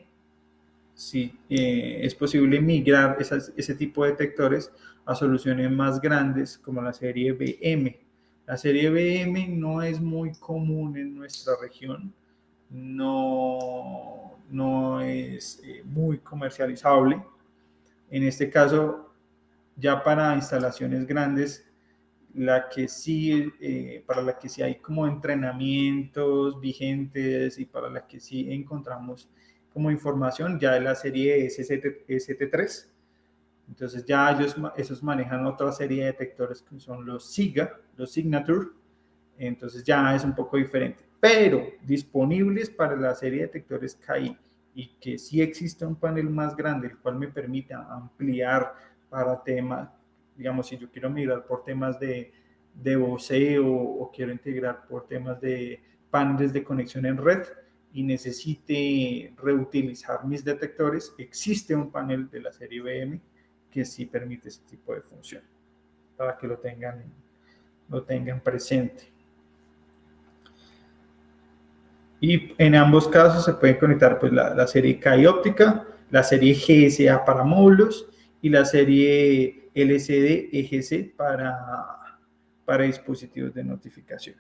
es posible migrar ese tipo de detectores a soluciones más grandes como la serie BM. La serie BM no es muy común en nuestra región, no es muy comercializable. En este caso, ya para instalaciones grandes, para la que sí hay como entrenamientos vigentes y para la que sí encontramos como información, ya es la serie ST3. Entonces ya esos manejan otra serie de detectores que son los SIGA, los Signature. Entonces ya es un poco diferente. pero disponibles para la serie de detectores KI, y que sí existe un panel más grande, el cual me permita ampliar para temas, digamos, si yo quiero migrar por temas de voceo o quiero integrar por temas de paneles de conexión en red y necesite reutilizar mis detectores, existe un panel de la serie BM que sí permite ese tipo de función, para que lo tengan presente. Y en ambos casos se puede conectar pues, la serie KI óptica, la serie GSA para módulos y la serie LCD EGC para dispositivos de notificación.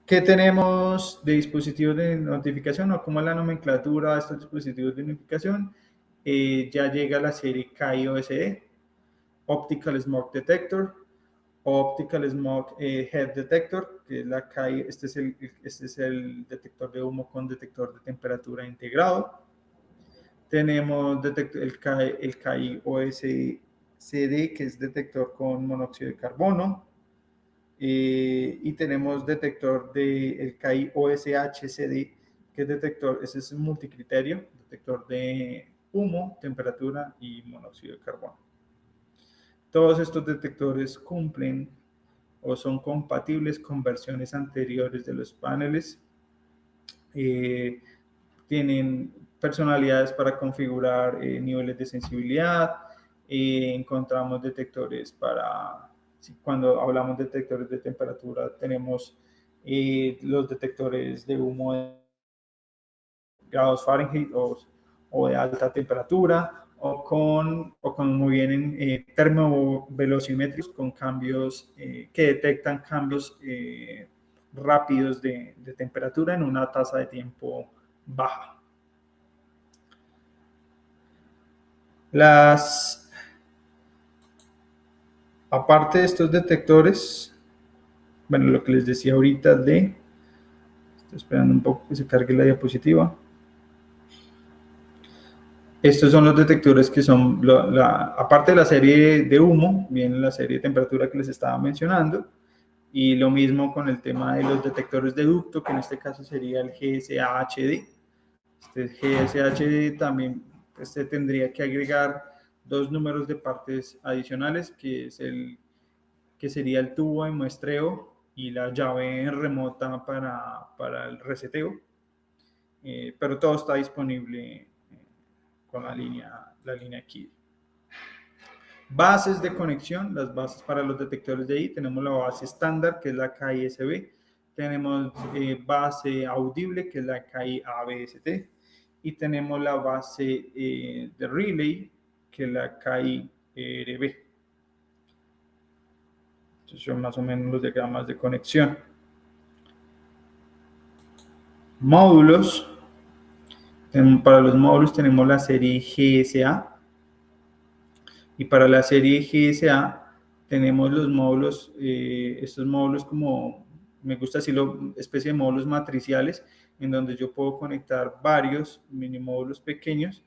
¿Qué tenemos de dispositivos de notificación o cómo es la nomenclatura de estos dispositivos de notificación? Ya llega la serie KI OSD, Optical Smoke Detector, Optical Smoke Head Detector, que es la KI, este es el detector de humo con detector de temperatura integrado. Tenemos el KI OSCD, que es detector con monóxido de carbono. Y tenemos detector del KI OSHCD, que es detector, ese es un multicriterio, detector de humo, temperatura y monóxido de carbono. Todos estos detectores cumplen o son compatibles con versiones anteriores de los paneles. Tienen personalidades para configurar niveles de sensibilidad. Encontramos detectores para, cuando hablamos de detectores de temperatura, tenemos los detectores de humo de grados Fahrenheit o de alta temperatura, o con muy bien termovelocimétricos con cambios que detectan cambios rápidos de temperatura en una tasa de tiempo baja. Aparte de estos detectores, bueno, lo que les decía ahorita estoy esperando un poco que se cargue la diapositiva. Estos son los detectores que son, aparte de la serie de humo, viene la serie de temperatura que les estaba mencionando, y lo mismo con el tema de los detectores de ducto, que en este caso sería el GSHD. Este GSHD también tendría que agregar dos números de partes adicionales, que sería el tubo de muestreo y la llave remota para el reseteo, pero todo está disponible con la línea KID. Bases de conexión, las bases para los detectores de ahí, tenemos la base estándar, que es la KI-SB, tenemos base audible, que es la KI-ABST, y tenemos la base de relay, que es la KI-RB. Estos son más o menos los diagramas de conexión. Módulos. Para los módulos tenemos la serie GSA, y para la serie GSA tenemos los módulos, estos módulos, como me gusta decirlo, especie de módulos matriciales, en donde yo puedo conectar varios mini módulos pequeños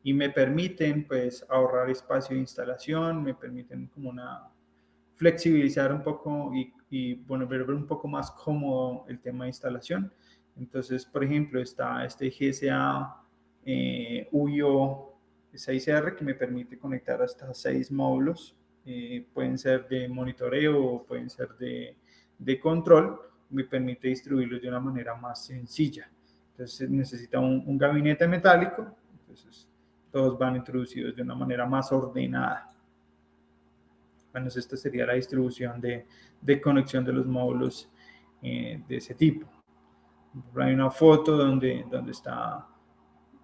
y me permiten pues ahorrar espacio de instalación, me permiten como flexibilizar un poco y volver un poco más cómodo el tema de instalación. Entonces, por ejemplo, está este GSA UIO 6R, que me permite conectar hasta 6 módulos. Pueden ser de monitoreo o pueden ser de control. Me permite distribuirlos de una manera más sencilla. Entonces necesita un gabinete metálico. Entonces todos van introducidos de una manera más ordenada. Bueno, esta sería la distribución de conexión de los módulos de ese tipo. Hay una foto donde está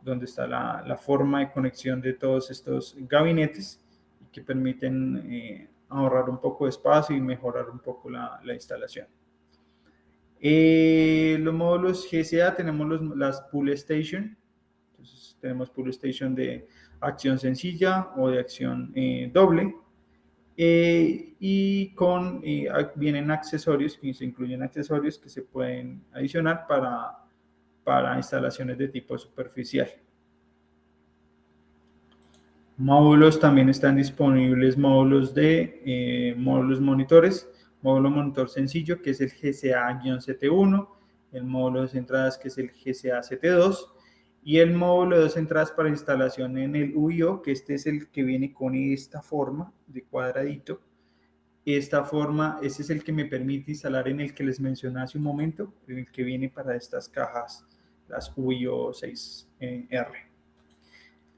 la forma de conexión de todos estos gabinetes, que permiten ahorrar un poco de espacio y mejorar un poco la instalación. Los módulos GSA tenemos las Pull Station. Entonces tenemos Pull Station de acción sencilla o de acción doble. Y vienen accesorios, que se incluyen accesorios que se pueden adicionar para instalaciones de tipo superficial. Módulos, también están disponibles módulos módulos monitores módulo monitor sencillo, que es el GCA-CT1, el módulo de dos entradas, que es el GCA-CT2, y el módulo de dos entradas para instalación en el UIO, que este es el que viene con esta forma de cuadradito. Esta forma, este es el que me permite instalar en el que les mencioné hace un momento, en el que viene para estas cajas, las UIO 6R.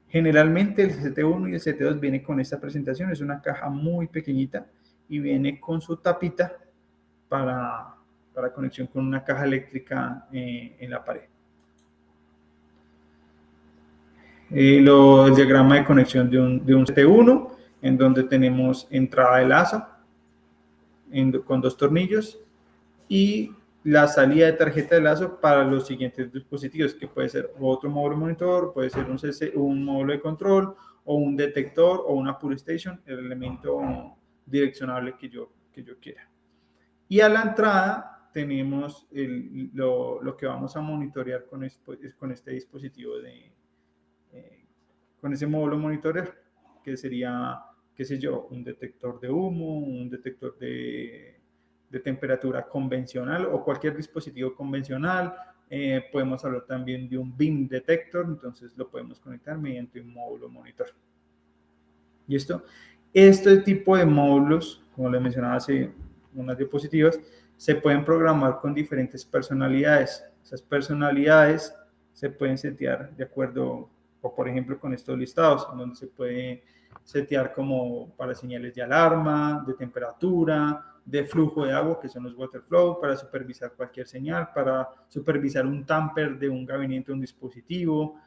Generalmente el CT1 y el CT2 viene con esta presentación, es una caja muy pequeñita y viene con su tapita para conexión con una caja eléctrica en la pared. El diagrama de conexión de un CT1, en donde tenemos entrada de lazo con dos tornillos y la salida de tarjeta de lazo para los siguientes dispositivos, que puede ser otro módulo monitor, puede ser un módulo de control o un detector o una pull station, el elemento direccionable que yo quiera. Y a la entrada tenemos lo que vamos a monitorear con este dispositivo con ese módulo monitoreo, que sería, qué sé yo, un detector de humo, un detector de temperatura convencional o cualquier dispositivo convencional. Podemos hablar también de un beam detector, entonces lo podemos conectar mediante un módulo monitor. Y este tipo de módulos, como les mencionaba hace unas diapositivas, se pueden programar con diferentes personalidades. Esas personalidades se pueden setear de acuerdo, o por ejemplo con estos listados, en donde se puede setear como para señales de alarma, de temperatura, de flujo de agua, que son los water flow, para supervisar cualquier señal, para supervisar un tamper de un gabinete o un dispositivo,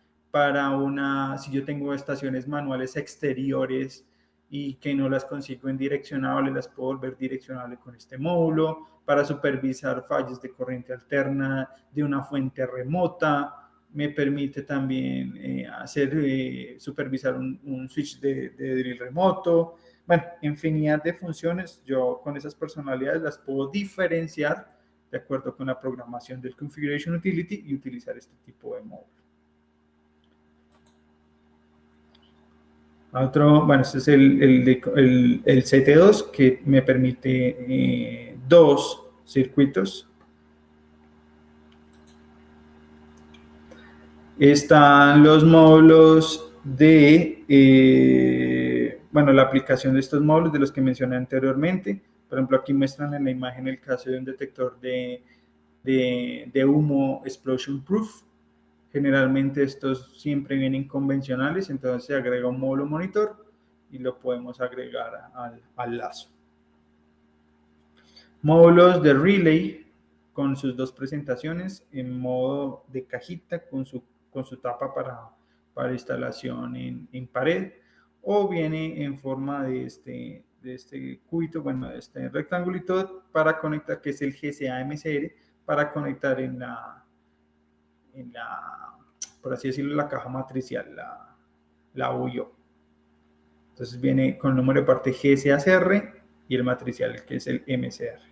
si yo tengo estaciones manuales exteriores y que no las consigo en direccionable, las puedo volver direccionable con este módulo, para supervisar fallos de corriente alterna de una fuente remota. Me permite también supervisar un switch de drill remoto. Bueno, infinidad de funciones. Yo con esas personalidades las puedo diferenciar de acuerdo con la programación del Configuration Utility y utilizar este tipo de módulo. Bueno, este es el CT2, que me permite dos circuitos. Están los módulos la aplicación de estos módulos de los que mencioné anteriormente. Por ejemplo, aquí muestran en la imagen el caso de un detector de humo explosion proof. Generalmente estos siempre vienen convencionales, entonces se agrega un módulo monitor y lo podemos agregar al lazo. Módulos de relay con sus dos presentaciones en modo de cajita con su tapa para instalación en pared, o viene en forma de este cubito, bueno, de este rectangulito para conectar, que es el GCA-MCR, para conectar por así decirlo, la caja matricial, la UIO. Entonces viene con el número de parte GCA-CR y el matricial, que es el MCR.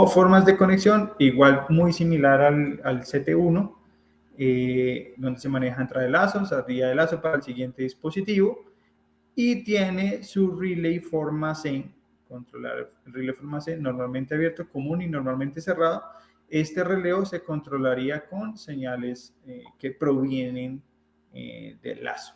Formas de conexión, igual muy similar al CT1, donde se maneja entrada de lazo, salida de lazo para el siguiente dispositivo, y tiene su relay forma C, controlar el relay forma C, normalmente abierto, común y normalmente cerrado. Este releo se controlaría con señales que provienen del lazo.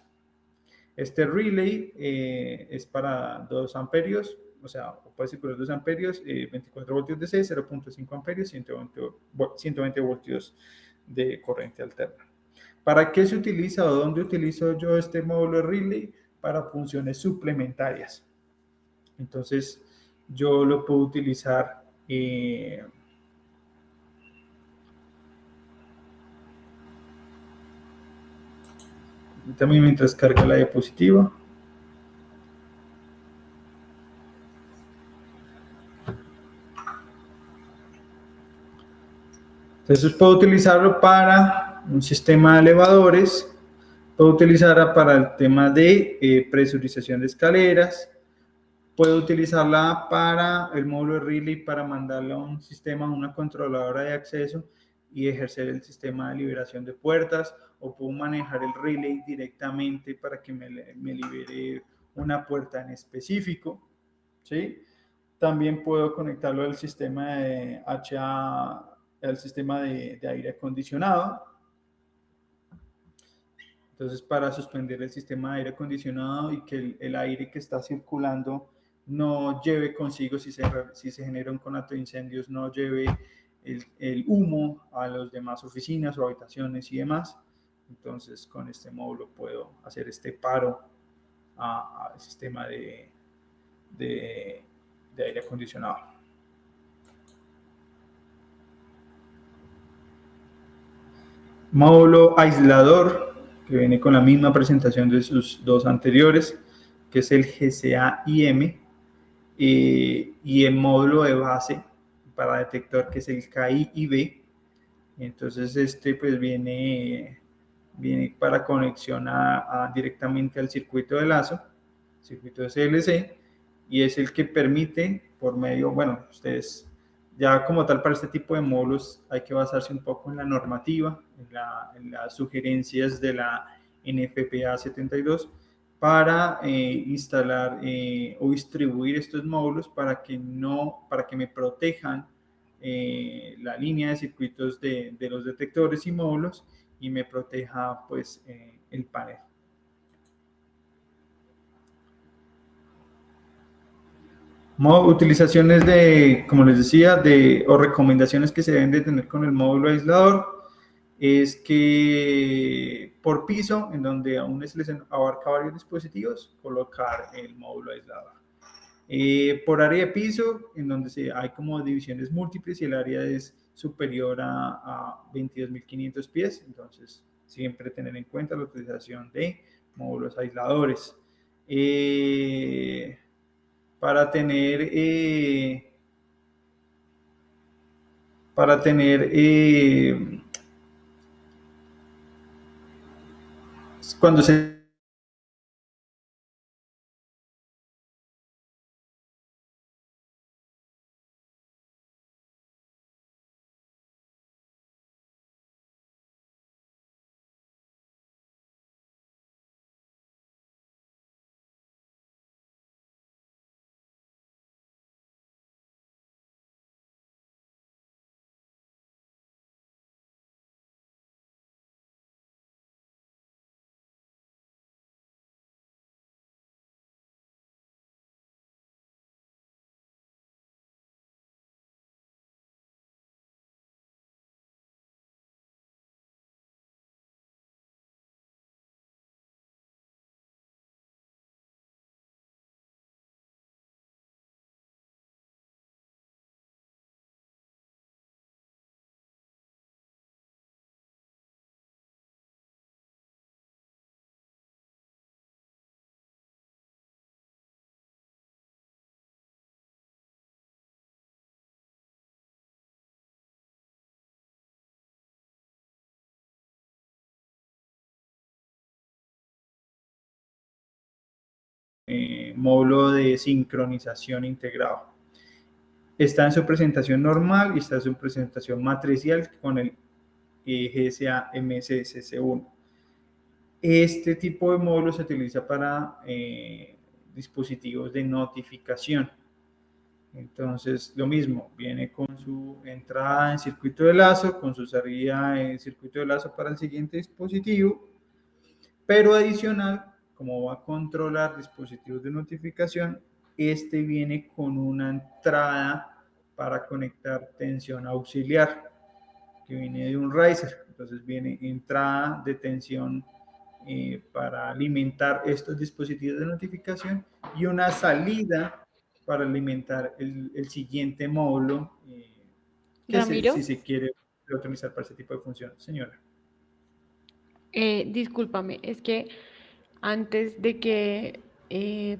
Este relay es para 2 amperios, o sea, puede circular 2 amperios, 24 voltios DC, 0.5 amperios, 120 voltios de corriente alterna. ¿Para qué se utiliza o dónde utilizo yo este módulo de relay? Para funciones suplementarias. Entonces, yo lo puedo utilizar también mientras carga la diapositiva. Entonces puedo utilizarlo para un sistema de elevadores, puedo utilizarla para el tema de presurización de escaleras, puedo utilizarla para el módulo de relay para mandarla a un sistema, a una controladora de acceso y ejercer el sistema de liberación de puertas, o puedo manejar el relay directamente para que me libere una puerta en específico. ¿sí? También puedo conectarlo al sistema de al sistema de aire acondicionado. Entonces, para suspender el sistema de aire acondicionado y que el aire que está circulando no lleve consigo, si se genera un conato de incendios, no lleve el humo a las demás oficinas o habitaciones y demás. Entonces, con este módulo puedo hacer este paro al sistema de aire acondicionado. Módulo aislador, que viene con la misma presentación de sus dos anteriores, que es el GCA-IM, y el módulo de base para detector, que es el KI-IB. Entonces este pues viene para conexión directamente al circuito de lazo, circuito de CLC, y es el que permite por medio, bueno, ustedes ya como tal para este tipo de módulos hay que basarse un poco en la normativa, en las sugerencias de la NFPA 72 para instalar o distribuir estos módulos para que me protejan la línea de circuitos de los detectores y módulos y me proteja pues el panel. Utilizaciones como les decía, o recomendaciones que se deben de tener con el módulo aislador es que por piso, en donde a un SLC abarca varios dispositivos, colocar el módulo aislador. Por área de piso, en donde hay como divisiones múltiples y el área es superior a 22.500 pies, entonces siempre tener en cuenta la utilización de módulos aisladores. Para tener cuando se módulo de sincronización integrado. Está en su presentación normal y está en su presentación matricial con el GSA MSSC1. Este tipo de módulo se utiliza para dispositivos de notificación. Entonces, lo mismo, viene con su entrada en circuito de lazo, con su salida en circuito de lazo para el siguiente dispositivo, pero adicional, como va a controlar dispositivos de notificación, este viene con una entrada para conectar tensión auxiliar, que viene de un riser. Entonces viene entrada de tensión para alimentar estos dispositivos de notificación y una salida para alimentar el siguiente módulo que si se quiere utilizar para ese tipo de función. Señora. Discúlpame, es que antes de que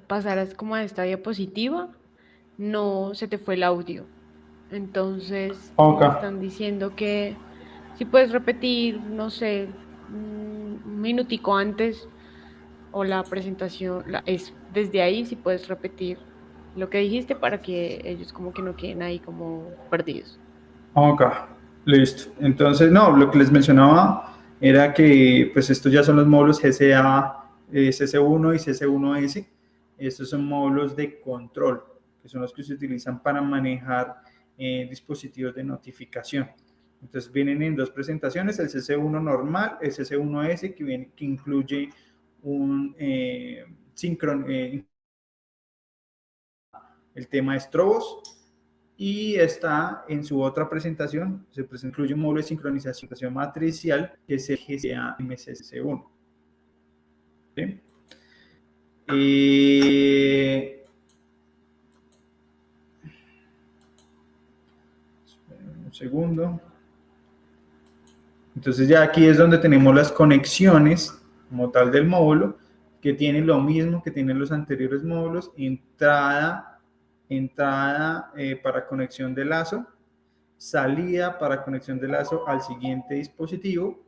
pasaras como a esta diapositiva, no se te fue el audio. Entonces, me están diciendo que si puedes repetir, no sé, un minutico antes o la presentación, es desde ahí, si puedes repetir lo que dijiste para que ellos como que no queden ahí como perdidos. Ok, listo. Entonces, no, lo que les mencionaba era que pues estos ya son los módulos GCA, CC1 y CC1S. Estos son módulos de control que son los que se utilizan para manejar dispositivos de notificación. Entonces vienen en dos presentaciones, el CC1 normal, el CC1S que incluye un el tema de estrobos, y está en su otra presentación, se incluye un módulo de sincronización matricial que es el GCA MCC1. ¿Sí? Un segundo. Entonces ya aquí es donde tenemos las conexiones como tal del módulo, que tienen lo mismo que tienen los anteriores módulos: entrada para conexión de lazo, salida para conexión de lazo al siguiente dispositivo,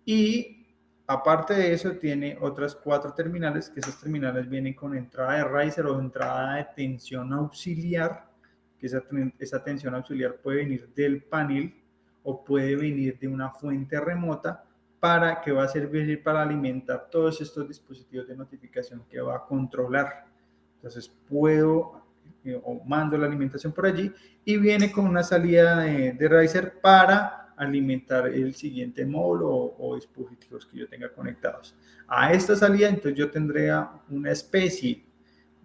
y aparte de eso tiene otras 4 terminales, que esas terminales vienen con entrada de riser o entrada de tensión auxiliar, que esa tensión auxiliar puede venir del panel o puede venir de una fuente remota, para que va a servir para alimentar todos estos dispositivos de notificación que va a controlar. Entonces puedo o mando la alimentación por allí, y viene con una salida de riser para alimentar el siguiente módulo o dispositivos que yo tenga conectados. A esta salida, entonces yo tendré una especie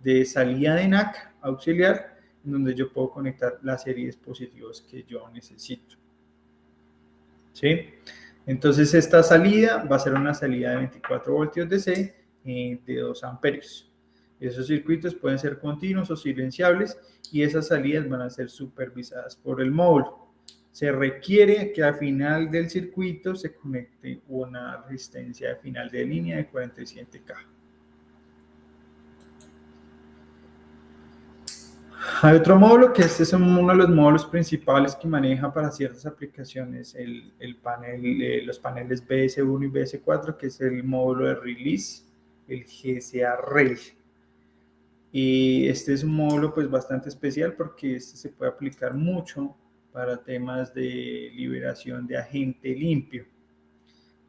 de salida de NAC auxiliar, en donde yo puedo conectar la serie de dispositivos que yo necesito. ¿Sí? Entonces esta salida va a ser una salida de 24 voltios DC de 2 amperios. Esos circuitos pueden ser continuos o silenciables, y esas salidas van a ser supervisadas por el módulo. Se requiere que al final del circuito se conecte una resistencia de final de línea de 47K. Hay otro módulo que este es uno de los módulos principales que maneja para ciertas aplicaciones los paneles BS1 y BS4, que es el módulo de release, el GSA Rel. Y este es un módulo pues bastante especial, porque este se puede aplicar mucho para temas de liberación de agente limpio.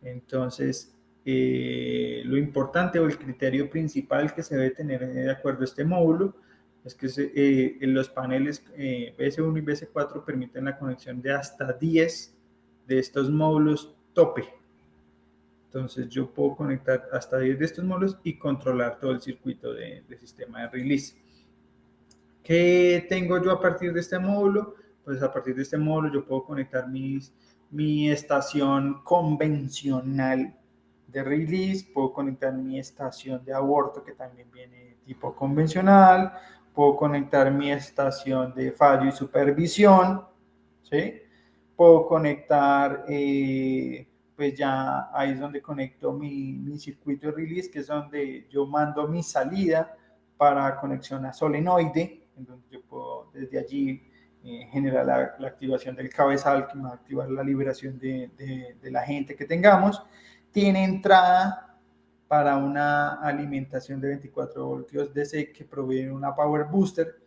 Entonces, lo importante o el criterio principal que se debe tener de acuerdo a este módulo es que los paneles BS1 y BS4 permiten la conexión de hasta 10 de estos módulos tope. Entonces yo puedo conectar hasta 10 de estos módulos y controlar todo el circuito de sistema de release. ¿Qué tengo yo a partir de este módulo? Pues a partir de este módulo yo puedo conectar mi estación convencional de release, puedo conectar mi estación de aborto, que también viene tipo convencional, puedo conectar mi estación de fallo y supervisión, ¿sí? Puedo conectar, pues ya ahí es donde conecto mi circuito de release, que es donde yo mando mi salida para conexión a solenoide, en donde yo puedo desde allí generar la activación del cabezal, que me va a activar la liberación de la agente que tengamos. Tiene entrada para una alimentación de 24 voltios DC que proviene una Power Booster.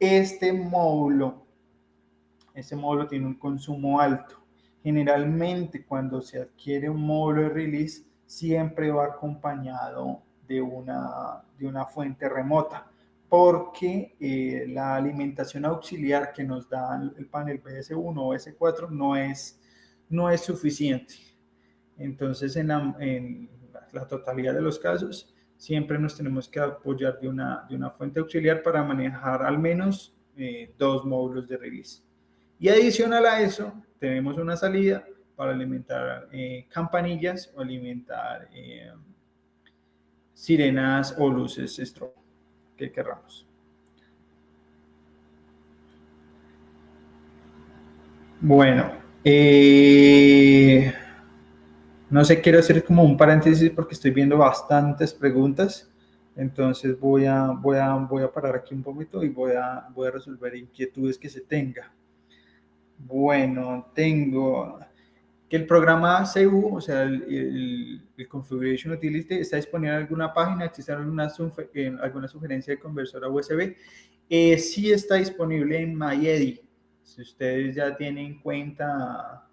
Este módulo tiene un consumo alto. Generalmente cuando se adquiere un módulo de release, siempre va acompañado de una fuente remota, porque la alimentación auxiliar que nos da el panel BS1 o BS4 no es suficiente. Entonces, en la totalidad de los casos, siempre nos tenemos que apoyar de una fuente auxiliar para manejar al menos 2 módulos de release. Y adicional a eso, tenemos una salida para alimentar campanillas o alimentar sirenas o luces strobo que queramos. Bueno, no sé, quiero hacer como un paréntesis porque estoy viendo bastantes preguntas. Entonces voy a parar aquí un poquito y voy a resolver inquietudes que se tenga. Bueno, tengo que el programa CU, o sea, el Configuration Utility, está disponible en alguna página. ¿Existe alguna sugerencia de conversora USB? Sí está disponible en MyEddy. Si ustedes ya tienen cuenta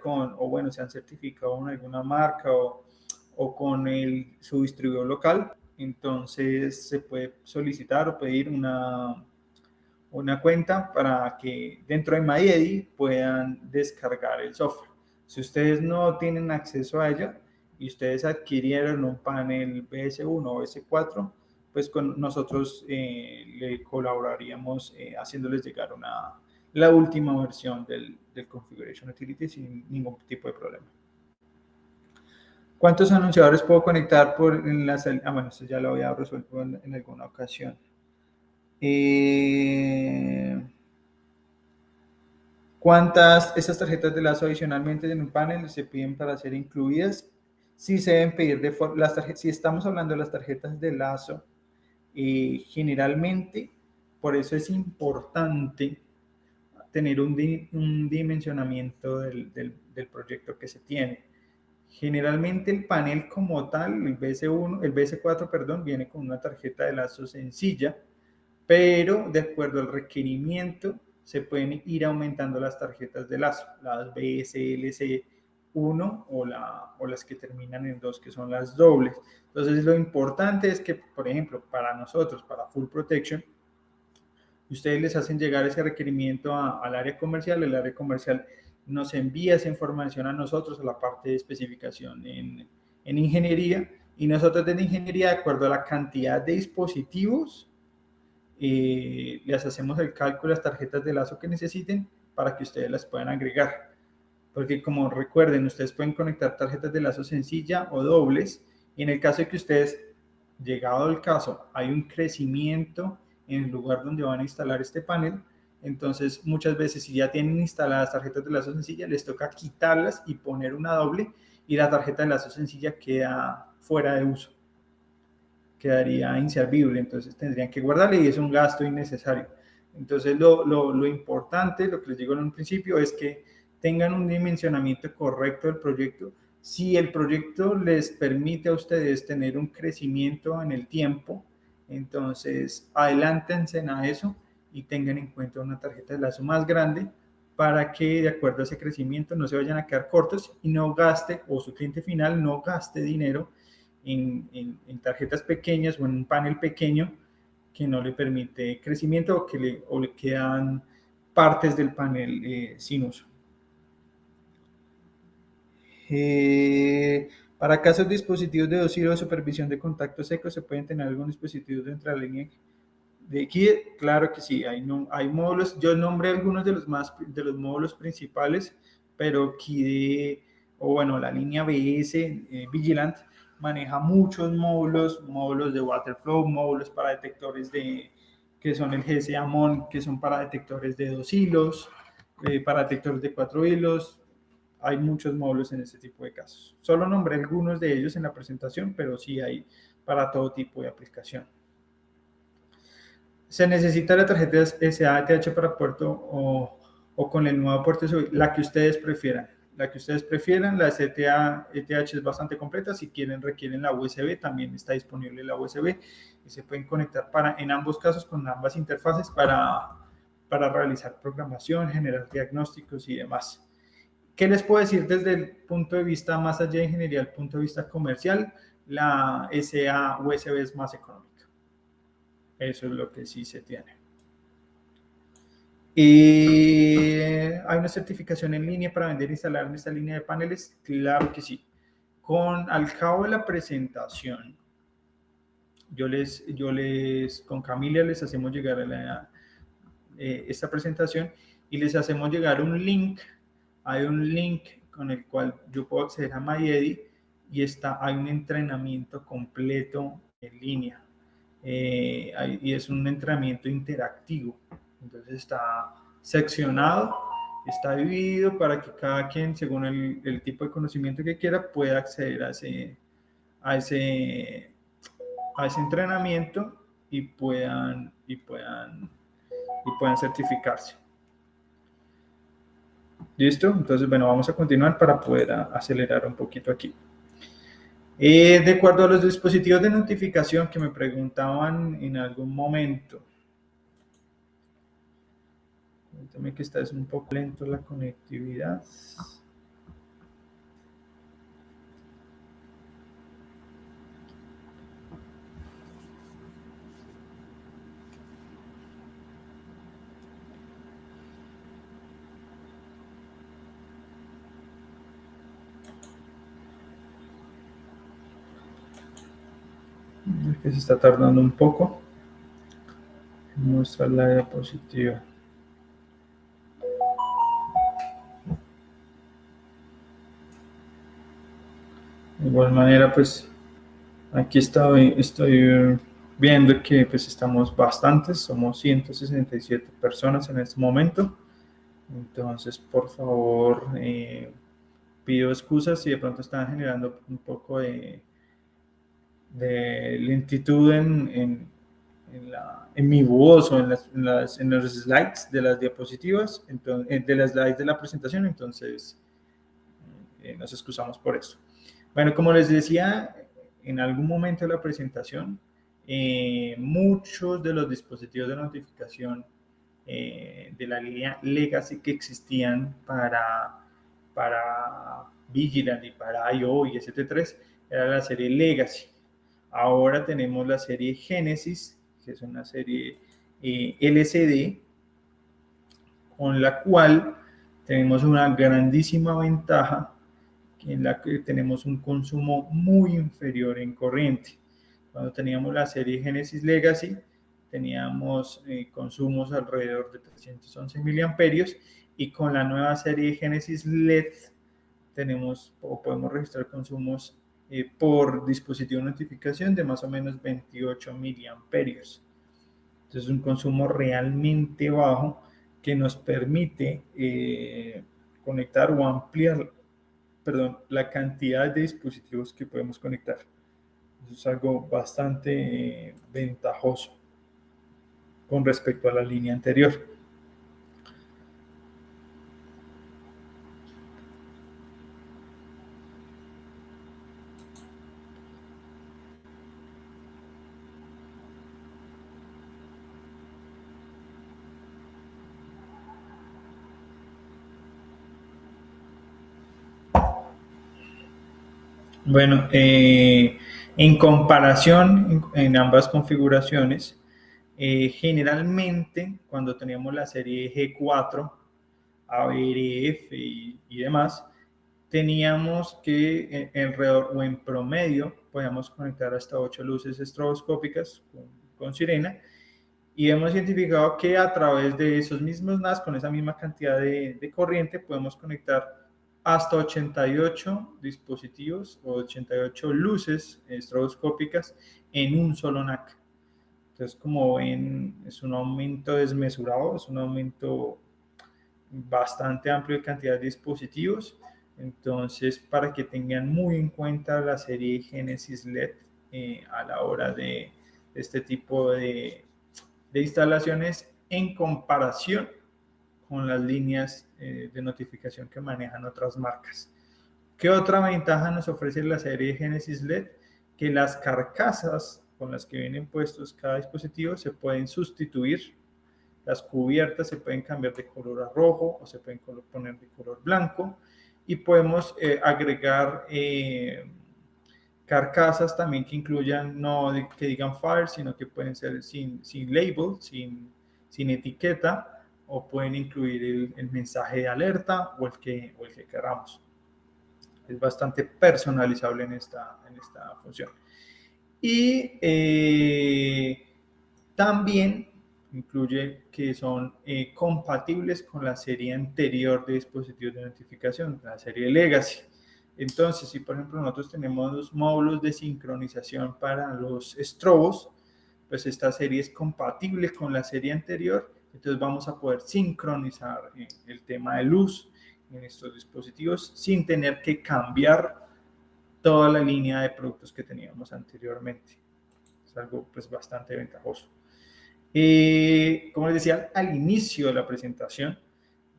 con, o bueno, se han certificado en alguna marca o con su distribuidor local, entonces se puede solicitar o pedir una cuenta para que dentro de MyEddy puedan descargar el software. Si ustedes no tienen acceso a ella y ustedes adquirieron un panel BS1 o BS4, pues con nosotros le colaboraríamos haciéndoles llegar la última versión del Configuration Utility sin ningún tipo de problema. ¿Cuántos anunciadores puedo conectar en la salida? Bueno, esto ya lo había resuelto en alguna ocasión. ¿Cuántas estas tarjetas de lazo adicionalmente en un panel se piden para ser incluidas? Sí se deben pedir si estamos hablando de las tarjetas de lazo, generalmente, por eso es importante tener un dimensionamiento del proyecto que se tiene. Generalmente el panel como tal, el BS4, perdón, viene con una tarjeta de lazo sencilla, pero de acuerdo al requerimiento se pueden ir aumentando las tarjetas de lazo, las BSLC1 o las que terminan en 2, que son las dobles. Entonces lo importante es que, por ejemplo, para nosotros, para Full Protection, ustedes les hacen llegar ese requerimiento al área comercial, el área comercial nos envía esa información a nosotros, a la parte de especificación en ingeniería, y nosotros desde ingeniería, de acuerdo a la cantidad de dispositivos, les hacemos el cálculo de las tarjetas de lazo que necesiten para que ustedes las puedan agregar. Porque como recuerden, ustedes pueden conectar tarjetas de lazo sencilla o dobles, y en el caso de que ustedes, llegado el caso, hay un crecimiento en el lugar donde van a instalar este panel, entonces muchas veces si ya tienen instaladas tarjetas de lazo sencilla, les toca quitarlas y poner una doble, y la tarjeta de lazo sencilla queda fuera de uso, quedaría inservible, entonces tendrían que guardarle y es un gasto innecesario. Entonces lo importante, lo que les digo en un principio, es que tengan un dimensionamiento correcto del proyecto. Si el proyecto les permite a ustedes tener un crecimiento en el tiempo, entonces adelántense a eso y tengan en cuenta una tarjeta de lazo más grande para que de acuerdo a ese crecimiento no se vayan a quedar cortos y no gaste, o su cliente final no gaste dinero en tarjetas pequeñas o en un panel pequeño que no le permite crecimiento o le quedan partes del panel sin uso. Para casos de dispositivos de dos hilos de supervisión de contacto seco, ¿se pueden tener algunos dispositivos dentro de la línea de KIDE? Claro que sí, hay módulos. Yo nombré algunos de los módulos principales, pero KIDE, o bueno, la línea BS, Vigilant, maneja muchos módulos de Waterflow, módulos para detectores que son el GSA-MON, que son para detectores de 2 hilos, para detectores de 4 hilos. Hay muchos módulos en este tipo de casos. Solo nombré algunos de ellos en la presentación, pero sí hay para todo tipo de aplicación. ¿Se necesita la tarjeta SATH para puerto o con el nuevo puerto USB? La que ustedes prefieran. La que ustedes prefieran, la SATH es bastante completa. Si requieren la USB, también está disponible la USB y se pueden conectar en ambos casos con ambas interfaces para realizar programación, generar diagnósticos y demás. ¿Qué les puedo decir desde el punto de vista más allá de ingeniería, el punto de vista comercial? La SA USB es más económica. Eso es lo que sí se tiene. ¿Hay una certificación en línea para vender e instalar en esta línea de paneles? Claro que sí. Al cabo de la presentación, con Camila les hacemos llegar esta presentación y les hacemos llegar un link. Hay un link con el cual yo puedo acceder a MyEddy y hay un entrenamiento completo en línea. Y es un entrenamiento interactivo. Entonces está seccionado, está dividido para que cada quien, según el tipo de conocimiento que quiera, pueda acceder a ese entrenamiento y puedan certificarse. ¿Listo? Entonces, bueno, vamos a continuar para poder acelerar un poquito aquí. De acuerdo a los dispositivos de notificación que me preguntaban en algún momento, permítame que esta es un poco lento la conectividad. que se está tardando un poco en mostrar la diapositiva. De igual manera, pues aquí estoy viendo que pues estamos bastantes, somos 167 personas en este momento. Entonces, por favor, pido excusas si de pronto están generando un poco de lentitud en mi voz o en los slides de las diapositivas, entonces, de las slides de la presentación, entonces nos excusamos por eso. Bueno, como les decía, en algún momento de la presentación, muchos de los dispositivos de notificación de la línea Legacy que existían para Vigilant y para I/O y ST3 era la serie Legacy. Ahora tenemos la serie Genesis, que es una serie LCD, con la cual tenemos una grandísima ventaja en la que tenemos un consumo muy inferior en corriente. Cuando teníamos la serie Genesis Legacy, teníamos consumos alrededor de 311 miliamperios y con la nueva serie Genesis LED tenemos o podemos registrar consumos por dispositivo de notificación de más o menos 28 miliamperios. Entonces, un consumo realmente bajo que nos permite conectar o ampliar, la cantidad de dispositivos que podemos conectar. Eso es algo bastante ventajoso con respecto a la línea anterior. Bueno, en comparación en ambas configuraciones, generalmente cuando teníamos la serie G4, ABRF y demás, teníamos que alrededor o en promedio podíamos conectar hasta 8 luces estroboscópicas con sirena, y hemos identificado que a través de esos mismos NAS, con esa misma cantidad de corriente, podemos conectar hasta 88 dispositivos o 88 luces estroboscópicas en un solo NAC. Entonces, como ven, es un aumento desmesurado, es un aumento bastante amplio de cantidad de dispositivos. Entonces, para que tengan muy en cuenta la serie Genesis LED a la hora de este tipo de instalaciones en comparación con las líneas de notificación que manejan otras marcas. ¿Qué otra ventaja nos ofrece la serie Genesis LED? Que las carcasas con las que vienen puestos cada dispositivo se pueden sustituir. Las cubiertas se pueden cambiar de color a rojo o se pueden poner de color blanco, y podemos agregar carcasas también que incluyan, no que digan Fire, sino que pueden ser sin label, sin etiqueta, o pueden incluir el mensaje de alerta o el que queramos. Es bastante personalizable en esta función. Y también incluye que son compatibles con la serie anterior de dispositivos de notificación, la serie Legacy. Entonces, si por ejemplo nosotros tenemos los módulos de sincronización para los estrobos, pues esta serie es compatible con la serie anterior, entonces vamos a poder sincronizar el tema de luz en estos dispositivos sin tener que cambiar toda la línea de productos que teníamos anteriormente. Es algo pues bastante ventajoso. Como les decía al inicio de la presentación,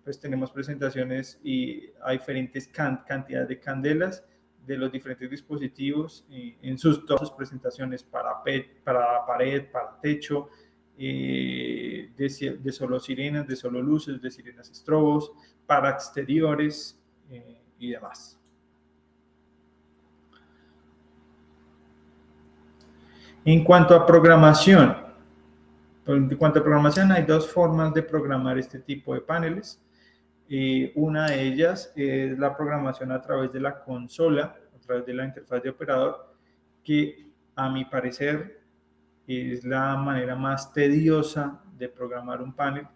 pues tenemos presentaciones y hay diferentes cantidades de candelas de los diferentes dispositivos en todas sus presentaciones para pared, para techo, de solo sirenas, de solo luces, de sirenas estrobos, para exteriores y demás. En cuanto a programación, hay dos formas de programar este tipo de paneles. Una de ellas es la programación a través de la consola, a través de la interfaz de operador, que a mi parecer, es la manera más tediosa de programar un panel.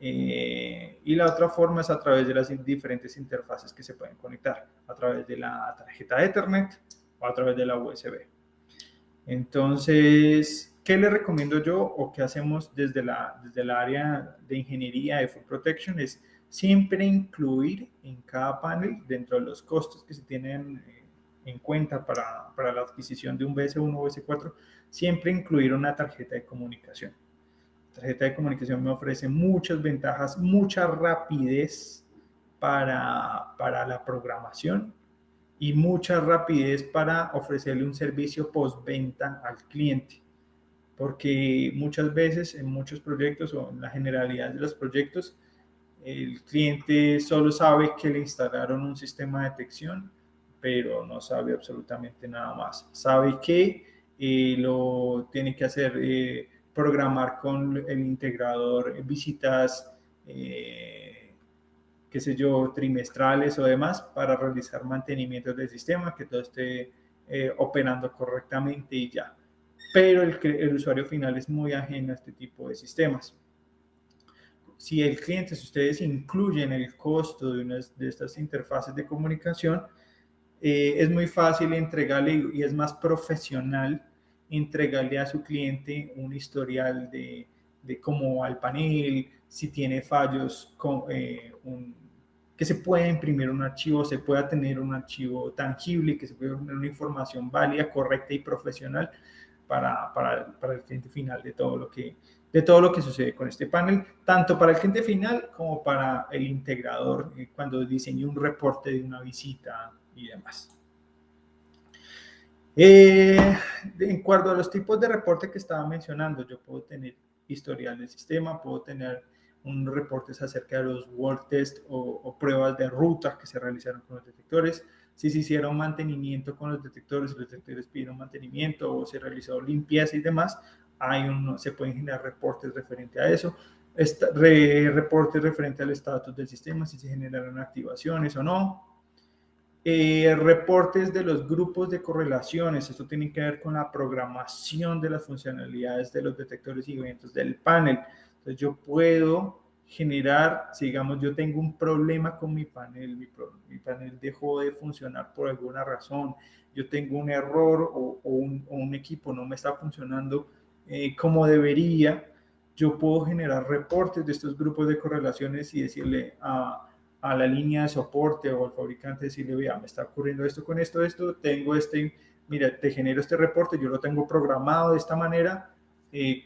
Y la otra forma es a través de las diferentes interfaces que se pueden conectar, a través de la tarjeta Ethernet o a través de la USB. Entonces, ¿qué le recomiendo yo o qué hacemos desde el área de ingeniería de Full Protection? Es siempre incluir en cada panel, dentro de los costos que se tienen en cuenta para la adquisición de un BS1 o BS4, siempre incluir una tarjeta de comunicación. La tarjeta de comunicación me ofrece muchas ventajas, mucha rapidez para la programación y mucha rapidez para ofrecerle un servicio postventa al cliente. Porque muchas veces en muchos proyectos o en la generalidad de los proyectos, el cliente solo sabe que le instalaron un sistema de detección, pero no sabe absolutamente nada más. Sabe que lo tiene que hacer, programar con el integrador visitas, qué sé yo, trimestrales o demás para realizar mantenimientos del sistema, que todo esté operando correctamente y ya. Pero el usuario final es muy ajeno a este tipo de sistemas. Si el cliente, si ustedes incluyen el costo de una de estas interfaces de comunicación, es muy fácil entregarle y es más profesional entregarle a su cliente un historial de cómo va el panel, si tiene fallos, que se pueda imprimir un archivo, se pueda tener un archivo tangible, que se pueda tener una información válida, correcta y profesional para el cliente final de todo lo que sucede con este panel, tanto para el cliente final como para el integrador cuando diseñe un reporte de una visita y demás. En cuanto a los tipos de reporte que estaba mencionando, yo puedo tener historial del sistema, puedo tener un reportes acerca de los work test o pruebas de ruta que se realizaron con los detectores, si se hicieron mantenimiento con los detectores pidieron mantenimiento o se realizó limpieza y demás, se pueden generar reportes referente a eso, reportes referente al estatus del sistema, si se generaron activaciones o no. Reportes de los grupos de correlaciones, esto tiene que ver con la programación de las funcionalidades de los detectores y eventos del panel. Entonces yo puedo generar, si digamos yo tengo un problema con mi panel, mi panel dejó de funcionar por alguna razón, yo tengo un error o un equipo no me está funcionando como debería, yo puedo generar reportes de estos grupos de correlaciones y decirle a la línea de soporte o al fabricante, decirle, vea, me está ocurriendo esto con esto, tengo mira, te genero este reporte, yo lo tengo programado de esta manera,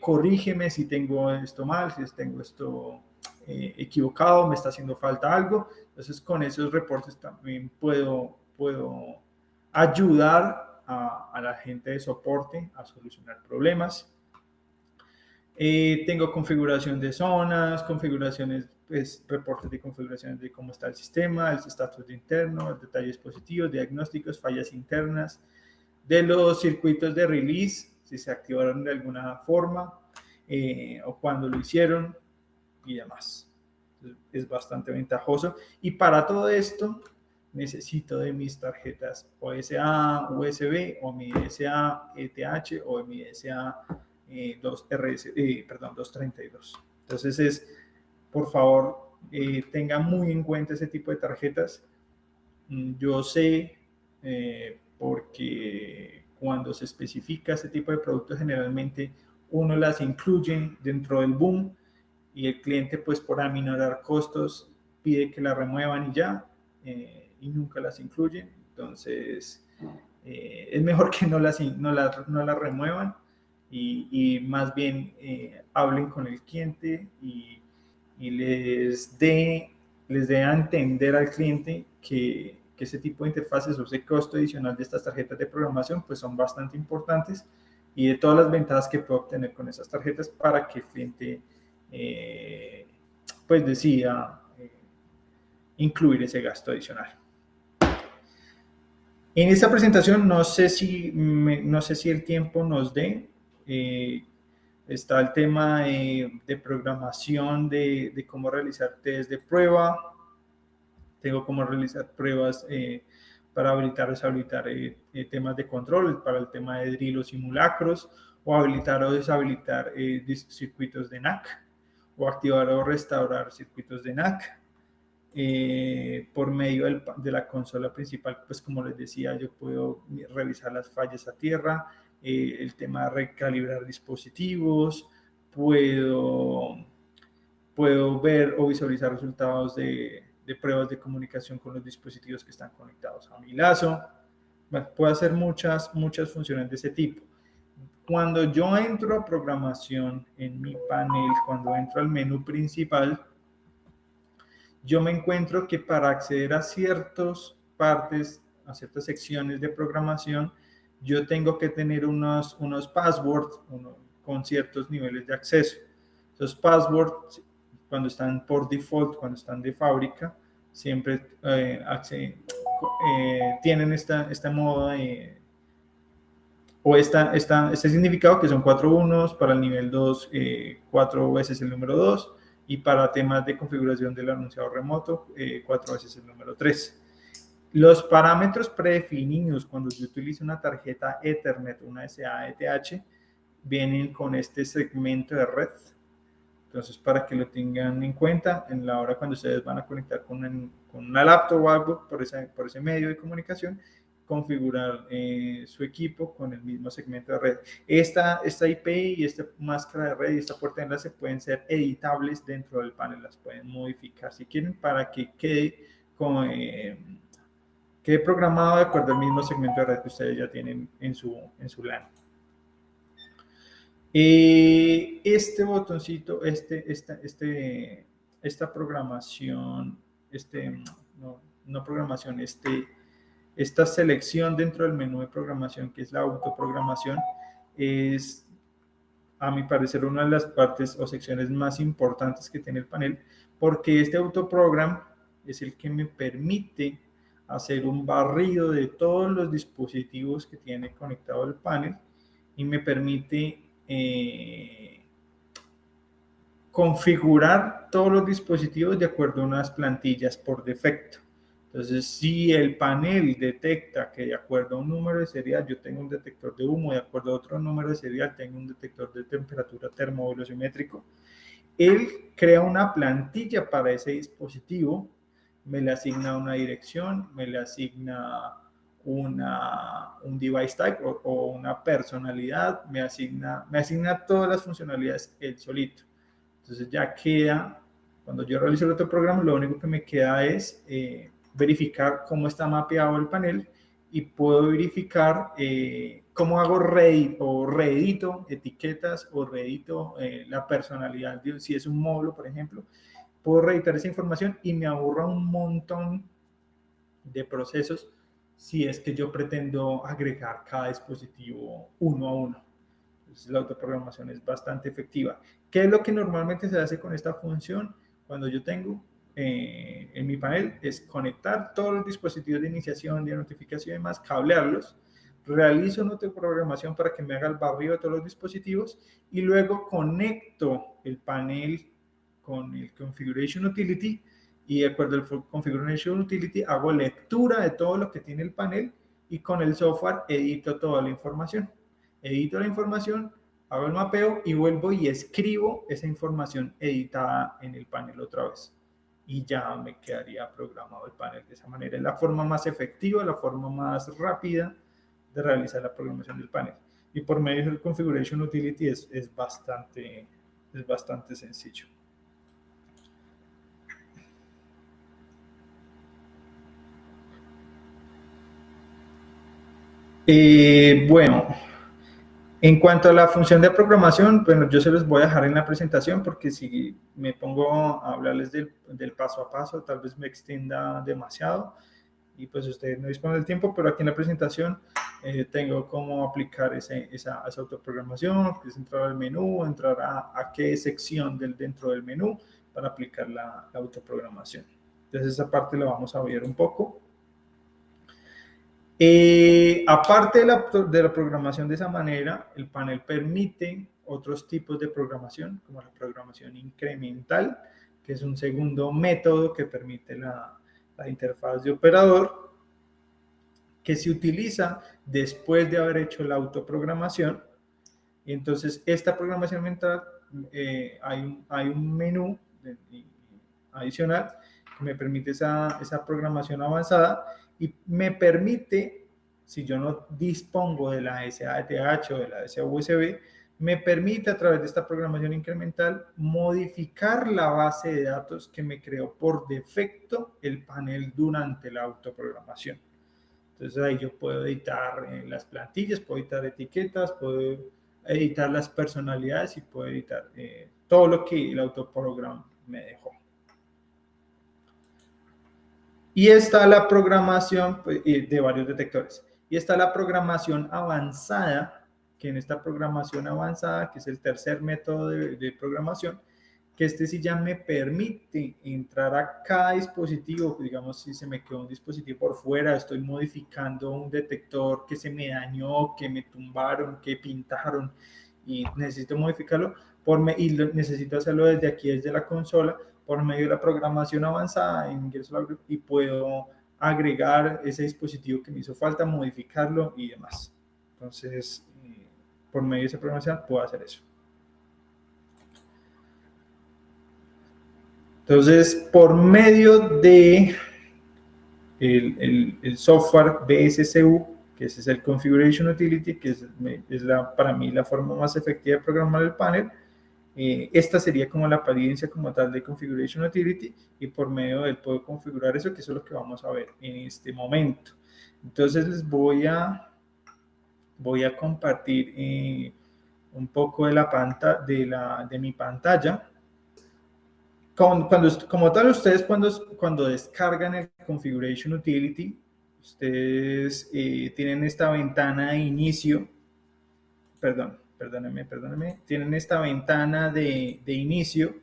corrígeme si tengo esto mal, si tengo esto equivocado, me está haciendo falta algo. Entonces con esos reportes también puedo ayudar a la gente de soporte a solucionar problemas. Tengo configuración de zonas, configuraciones, pues, reportes de configuraciones de cómo está el sistema, el estatus de interno, detalles positivos, diagnósticos, fallas internas, de los circuitos de release, si se activaron de alguna forma o cuando lo hicieron y demás. Entonces, es bastante ventajoso. Y para todo esto necesito de mis tarjetas OSA, USB o mi SA ETH o mi SA 232. Entonces por favor, tenga muy en cuenta ese tipo de tarjetas. Yo sé, porque cuando se especifica ese tipo de productos, generalmente uno las incluye dentro del boom y el cliente, pues por aminorar costos, pide que la remuevan y ya, y nunca las incluyen. Entonces, es mejor que no las remuevan y más bien hablen con el cliente y les dé a entender al cliente que ese tipo de interfaces o ese costo adicional de estas tarjetas de programación pues son bastante importantes y de todas las ventajas que puede obtener con esas tarjetas para que el cliente pues decida incluir ese gasto adicional. En esta presentación no sé si el tiempo nos dé. Está el tema de programación, de cómo realizar test de prueba. Tengo cómo realizar pruebas para habilitar o deshabilitar temas de control, para el tema de drill o simulacros, o habilitar o deshabilitar circuitos de NAC, o activar o restaurar circuitos de NAC. Por medio de la consola principal, pues como les decía, yo puedo revisar las fallas a tierra, el tema de recalibrar dispositivos, puedo ver o visualizar resultados de pruebas de comunicación con los dispositivos que están conectados a mi lazo. Bueno, puedo hacer muchas funciones de ese tipo. Cuando yo entro a programación en mi panel, cuando entro al menú principal, yo me encuentro que para acceder a ciertas partes, a ciertas secciones de programación, yo tengo que tener unos passwords con ciertos niveles de acceso. Esos passwords, cuando están por default, cuando están de fábrica, siempre tienen este modo o este significado, que son 4 unos, para el nivel 2, 4 veces el número 2, y para temas de configuración del anunciado remoto, 4 veces el número 3. Los parámetros predefinidos cuando yo utilizo una tarjeta Ethernet, una SAETH, vienen con este segmento de red. Entonces, para que lo tengan en cuenta, en la hora cuando ustedes van a conectar con una laptop o algo por ese medio de comunicación, configurar su equipo con el mismo segmento de red. Esta IP y esta máscara de red y esta puerta de enlace pueden ser editables dentro del panel, las pueden modificar si quieren para que quede programado de acuerdo al mismo segmento de red que ustedes ya tienen en su LAN. Este botoncito, esta programación, esta selección dentro del menú de programación, que es la autoprogramación, es, a mi parecer, una de las partes o secciones más importantes que tiene el panel, porque este autoprogram es el que me permite hacer un barrido de todos los dispositivos que tiene conectado el panel y me permite configurar todos los dispositivos de acuerdo a unas plantillas por defecto. Entonces, si el panel detecta que de acuerdo a un número de serial yo tengo un detector de humo, de acuerdo a otro número de serial tengo un detector de temperatura termovelocimétrico, él crea una plantilla para ese dispositivo, me le asigna una dirección, me le asigna un device type o una personalidad, me asigna todas las funcionalidades él solito. Entonces ya queda, cuando yo realizo el otro programa, lo único que me queda es verificar cómo está mapeado el panel y puedo verificar cómo hago reedito etiquetas o reedito la personalidad, si es un módulo, por ejemplo, puedo reeditar esa información y me ahorra un montón de procesos si es que yo pretendo agregar cada dispositivo uno a uno. Entonces, la autoprogramación es bastante efectiva. ¿Qué es lo que normalmente se hace con esta función? Cuando yo tengo en mi panel, es conectar todos los dispositivos de iniciación, de notificación y demás, cablearlos, realizo una autoprogramación para que me haga el barrido de todos los dispositivos y luego conecto el panel con el Configuration Utility y de acuerdo al Configuration Utility hago lectura de todo lo que tiene el panel y con el software edito toda la información. Edito la información, hago el mapeo y vuelvo y escribo esa información editada en el panel otra vez. Y ya me quedaría programado el panel de esa manera. Es la forma más efectiva, la forma más rápida de realizar la programación del panel. Y por medio del Configuration Utility es bastante sencillo. Bueno, en cuanto a la función de programación, bueno, yo se los voy a dejar en la presentación porque si me pongo a hablarles del paso a paso, tal vez me extienda demasiado y pues ustedes no disponen del tiempo, pero aquí en la presentación tengo cómo aplicar esa autoprogramación, que es entrar al menú, entrar a qué sección dentro del menú para aplicar la autoprogramación. Entonces esa parte la vamos a ver un poco. Aparte de la programación de esa manera, el panel permite otros tipos de programación, como la programación incremental, que es un segundo método que permite la interfaz de operador. que se utiliza después de haber hecho la autoprogramación. Entonces, esta programación mental, hay un menú adicional que me permite esa programación avanzada y me permite, si yo no dispongo de la SATH o de la SAUSB, me permite a través de esta programación incremental modificar la base de datos que me creó por defecto el panel durante la autoprogramación. Entonces ahí yo puedo editar las plantillas, puedo editar etiquetas, puedo editar las personalidades y puedo editar todo lo que el autoprograma me dejó. Y está la programación de varios detectores. Y está la programación avanzada, que en esta programación avanzada, que es el tercer método de programación, que este sí ya me permite entrar a cada dispositivo. Digamos, si se me quedó un dispositivo por fuera, estoy modificando un detector que se me dañó, que me tumbaron, que pintaron y necesito modificarlo necesito hacerlo desde aquí, desde la consola, por medio de la programación avanzada, ingreso al grupo y puedo agregar ese dispositivo que me hizo falta, modificarlo y demás. Entonces, por medio de esa programación puedo hacer eso. Entonces, por medio de el software BSCU, que ese es el Configuration Utility, que es para mí la forma más efectiva de programar el panel, esta sería como la apariencia como tal de Configuration Utility, y por medio de él puedo configurar eso, que eso es lo que vamos a ver en este momento. Entonces les voy a compartir un poco de la pantalla, de mi pantalla. Como tal, ustedes cuando descargan el Configuration Utility, ustedes tienen esta ventana de inicio, perdónenme, tienen esta ventana de inicio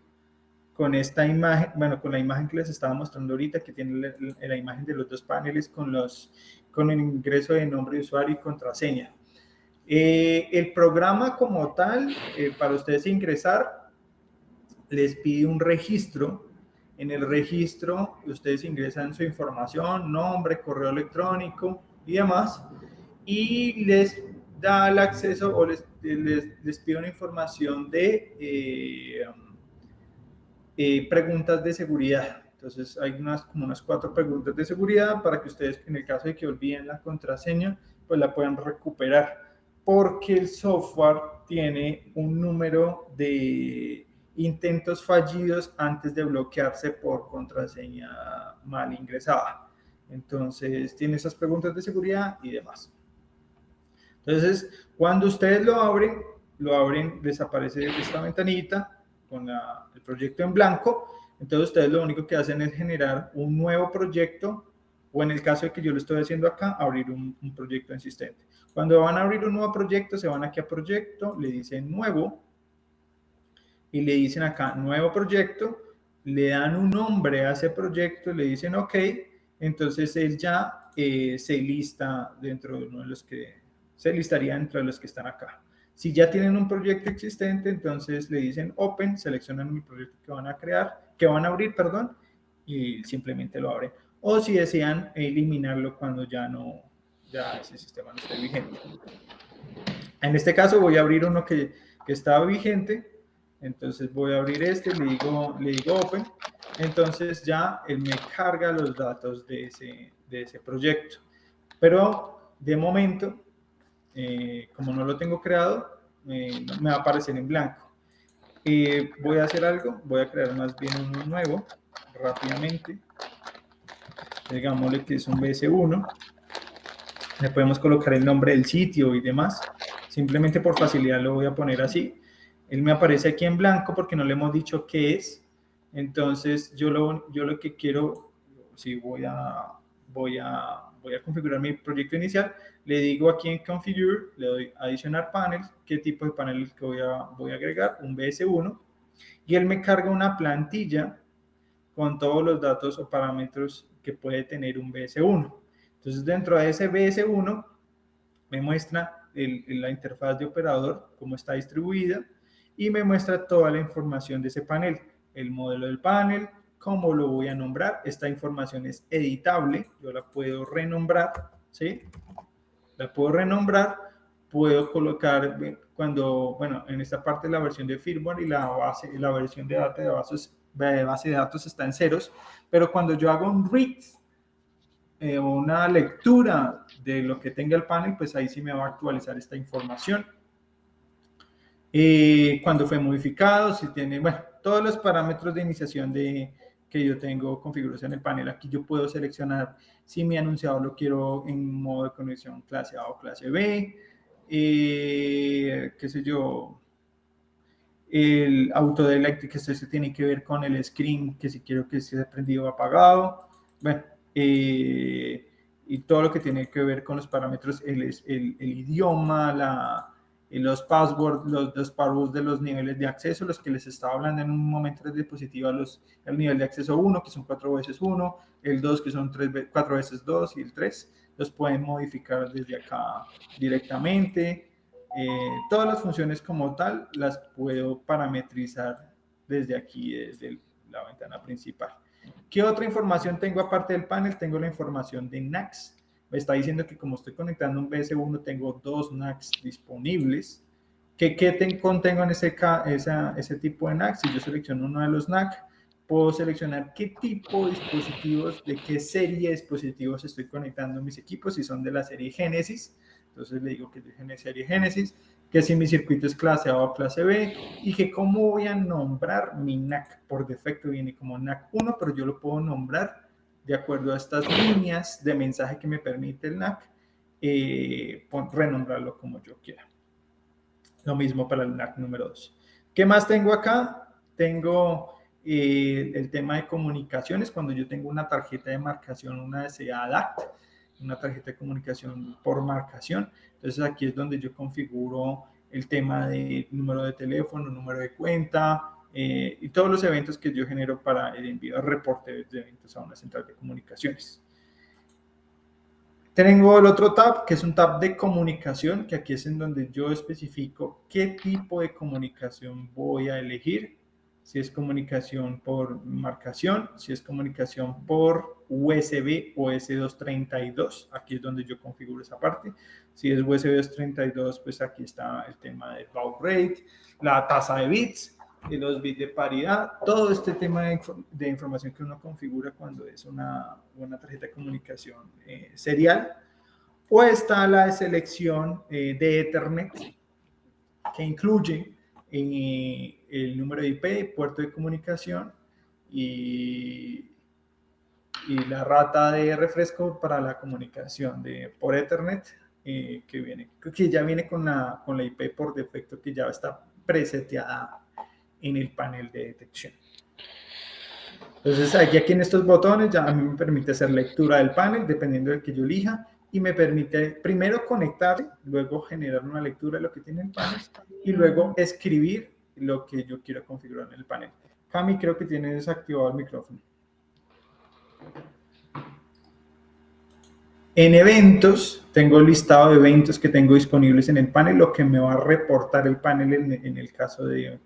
con esta imagen, bueno, con la imagen que les estaba mostrando ahorita, que tiene la imagen de los dos paneles con el ingreso de nombre de usuario y contraseña. El programa como tal, para ustedes ingresar, les pide un registro. En el registro ustedes ingresan su información, nombre, correo electrónico y demás, y les da el acceso o les pide una información de preguntas de seguridad. Entonces hay como unas 4 preguntas de seguridad para que ustedes, en el caso de que olviden la contraseña, pues la puedan recuperar, porque el software tiene un número de intentos fallidos antes de bloquearse por contraseña mal ingresada. Entonces tiene esas preguntas de seguridad y demás. Entonces, cuando ustedes lo abren, les aparece esta ventanita con el proyecto en blanco. Entonces ustedes lo único que hacen es generar un nuevo proyecto, o en el caso de que yo lo estoy haciendo acá, abrir un proyecto existente. Cuando van a abrir un nuevo proyecto, se van aquí a proyecto, le dicen nuevo, y le dicen acá nuevo proyecto, le dan un nombre a ese proyecto, le dicen OK, entonces él ya se lista dentro de uno de los que, se listaría dentro de los que están acá. Si ya tienen un proyecto existente, entonces le dicen Open, seleccionan el proyecto que van a crear, que van a abrir, perdón, y simplemente lo abren. O si desean eliminarlo cuando ya ese sistema no esté vigente. En este caso voy a abrir uno que estaba vigente. Entonces voy a abrir este, le digo Open. Entonces ya él me carga los datos de ese proyecto. Pero de momento, como no lo tengo creado, me va a aparecer en blanco. Voy a hacer algo, voy a crear más bien uno nuevo rápidamente. Digámosle que es un BS1. Le podemos colocar el nombre del sitio y demás. Simplemente por facilidad lo voy a poner así. Él me aparece aquí en blanco porque no le hemos dicho qué es. Entonces yo lo que quiero, si voy a configurar mi proyecto inicial, le digo aquí en Configure, le doy adicionar panel, qué tipo de panel que voy a agregar, un BS1, y él me carga una plantilla con todos los datos o parámetros que puede tener un BS1. Entonces dentro de ese BS1 me muestra la interfaz de operador, cómo está distribuida, y me muestra toda la información de ese panel, el modelo del panel, cómo lo voy a nombrar. Esta información es editable, yo la puedo renombrar ¿sí? La puedo renombrar, puedo colocar en esta parte la versión de firmware y la versión de base de datos está en ceros, pero cuando yo hago un read, una lectura de lo que tenga el panel, pues ahí sí me va a actualizar esta información. Cuando fue modificado, si tiene, todos los parámetros de iniciación que yo tengo configurados en el panel. Aquí yo puedo seleccionar si mi anunciado lo quiero en modo de conexión clase A o clase B, qué sé yo, el autodelect que se tiene que ver con el screen, que si quiero que esté prendido o apagado, y todo lo que tiene que ver con los parámetros, el idioma, los passwords, los passwords de los niveles de acceso, los que les estaba hablando en un momento de diapositiva, el nivel de acceso 1, que son 4 veces 1, el 2, que son 4 veces 2, y el 3, los pueden modificar desde acá directamente. Todas las funciones como tal las puedo parametrizar desde aquí, desde la ventana principal. ¿Qué otra información tengo aparte del panel? Tengo la información de NACs. Me está diciendo que como estoy conectando un BS1, tengo 2 NACs disponibles. ¿Qué contengo en ese tipo de NAC? Si yo selecciono uno de los NAC, puedo seleccionar qué tipo de dispositivos, de qué serie de dispositivos estoy conectando mis equipos, si son de la serie Genesis. Entonces le digo que es de serie Genesis, que si mi circuito es clase A o clase B, y que cómo voy a nombrar mi NAC. Por defecto viene como NAC 1, pero yo lo puedo nombrar de acuerdo a estas líneas de mensaje que me permite el NAC, renombrarlo como yo quiera. Lo mismo para el NAC número 2. ¿Qué más tengo acá? Tengo el tema de comunicaciones. Cuando yo tengo una tarjeta de marcación, una SADACT, una tarjeta de comunicación por marcación. Entonces aquí es donde yo configuro el tema de número de teléfono, número de cuenta y todos los eventos que yo genero para el envío de reporte de eventos a una central de comunicaciones. Tengo el otro tab, que es un tab de comunicación, que aquí es en donde yo especifico qué tipo de comunicación voy a elegir. Si es comunicación por marcación, si es comunicación por USB o S232, aquí es donde yo configuro esa parte. Si es USB 232, pues aquí está el tema del baud rate, la tasa de bits, los bits de paridad, todo este tema de información que uno configura cuando es una tarjeta de comunicación serial. O está la selección de Ethernet, que incluye el número de IP, puerto de comunicación y la rata de refresco para la comunicación por Ethernet, que ya viene con la IP por defecto, que ya está preseteada en el panel de detección. Entonces aquí en estos botones ya a mí me permite hacer lectura del panel dependiendo del que yo elija, y me permite primero conectarse, luego generar una lectura de lo que tiene el panel y luego escribir lo que yo quiero configurar en el panel. Cami, creo que tiene desactivado el micrófono. En eventos, tengo el listado de eventos que tengo disponibles en el panel, lo que me va a reportar el panel en el caso de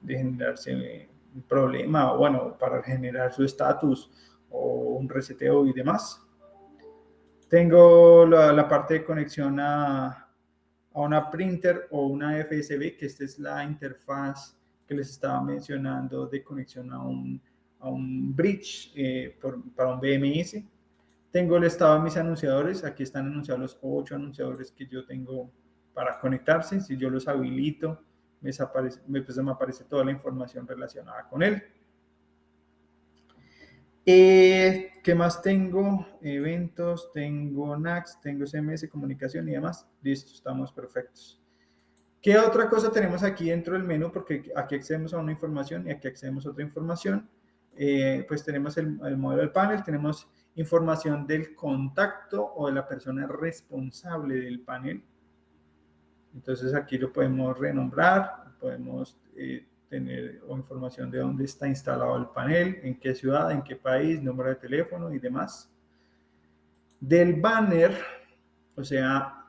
generarse un problema, o bueno, para generar su estatus o un reseteo y demás. Tengo la parte de conexión a una printer o una FSB, que esta es la interfaz que les estaba mencionando de conexión a un bridge para un BMS. Tengo el estado de mis anunciadores. Aquí están anunciados los 8 anunciadores que yo tengo para conectarse. Si yo los habilito, me aparece toda la información relacionada con él. ¿Qué más tengo? Eventos, tengo NACs, tengo SMS, comunicación y demás. Listo, estamos perfectos. ¿Qué otra cosa tenemos aquí dentro del menú? Porque aquí accedemos a una información y aquí accedemos a otra información. Pues tenemos el modelo del panel, tenemos información del contacto o de la persona responsable del panel. Entonces aquí lo podemos renombrar, podemos tener información de dónde está instalado el panel, en qué ciudad, en qué país, número de teléfono y demás. Del banner, o sea,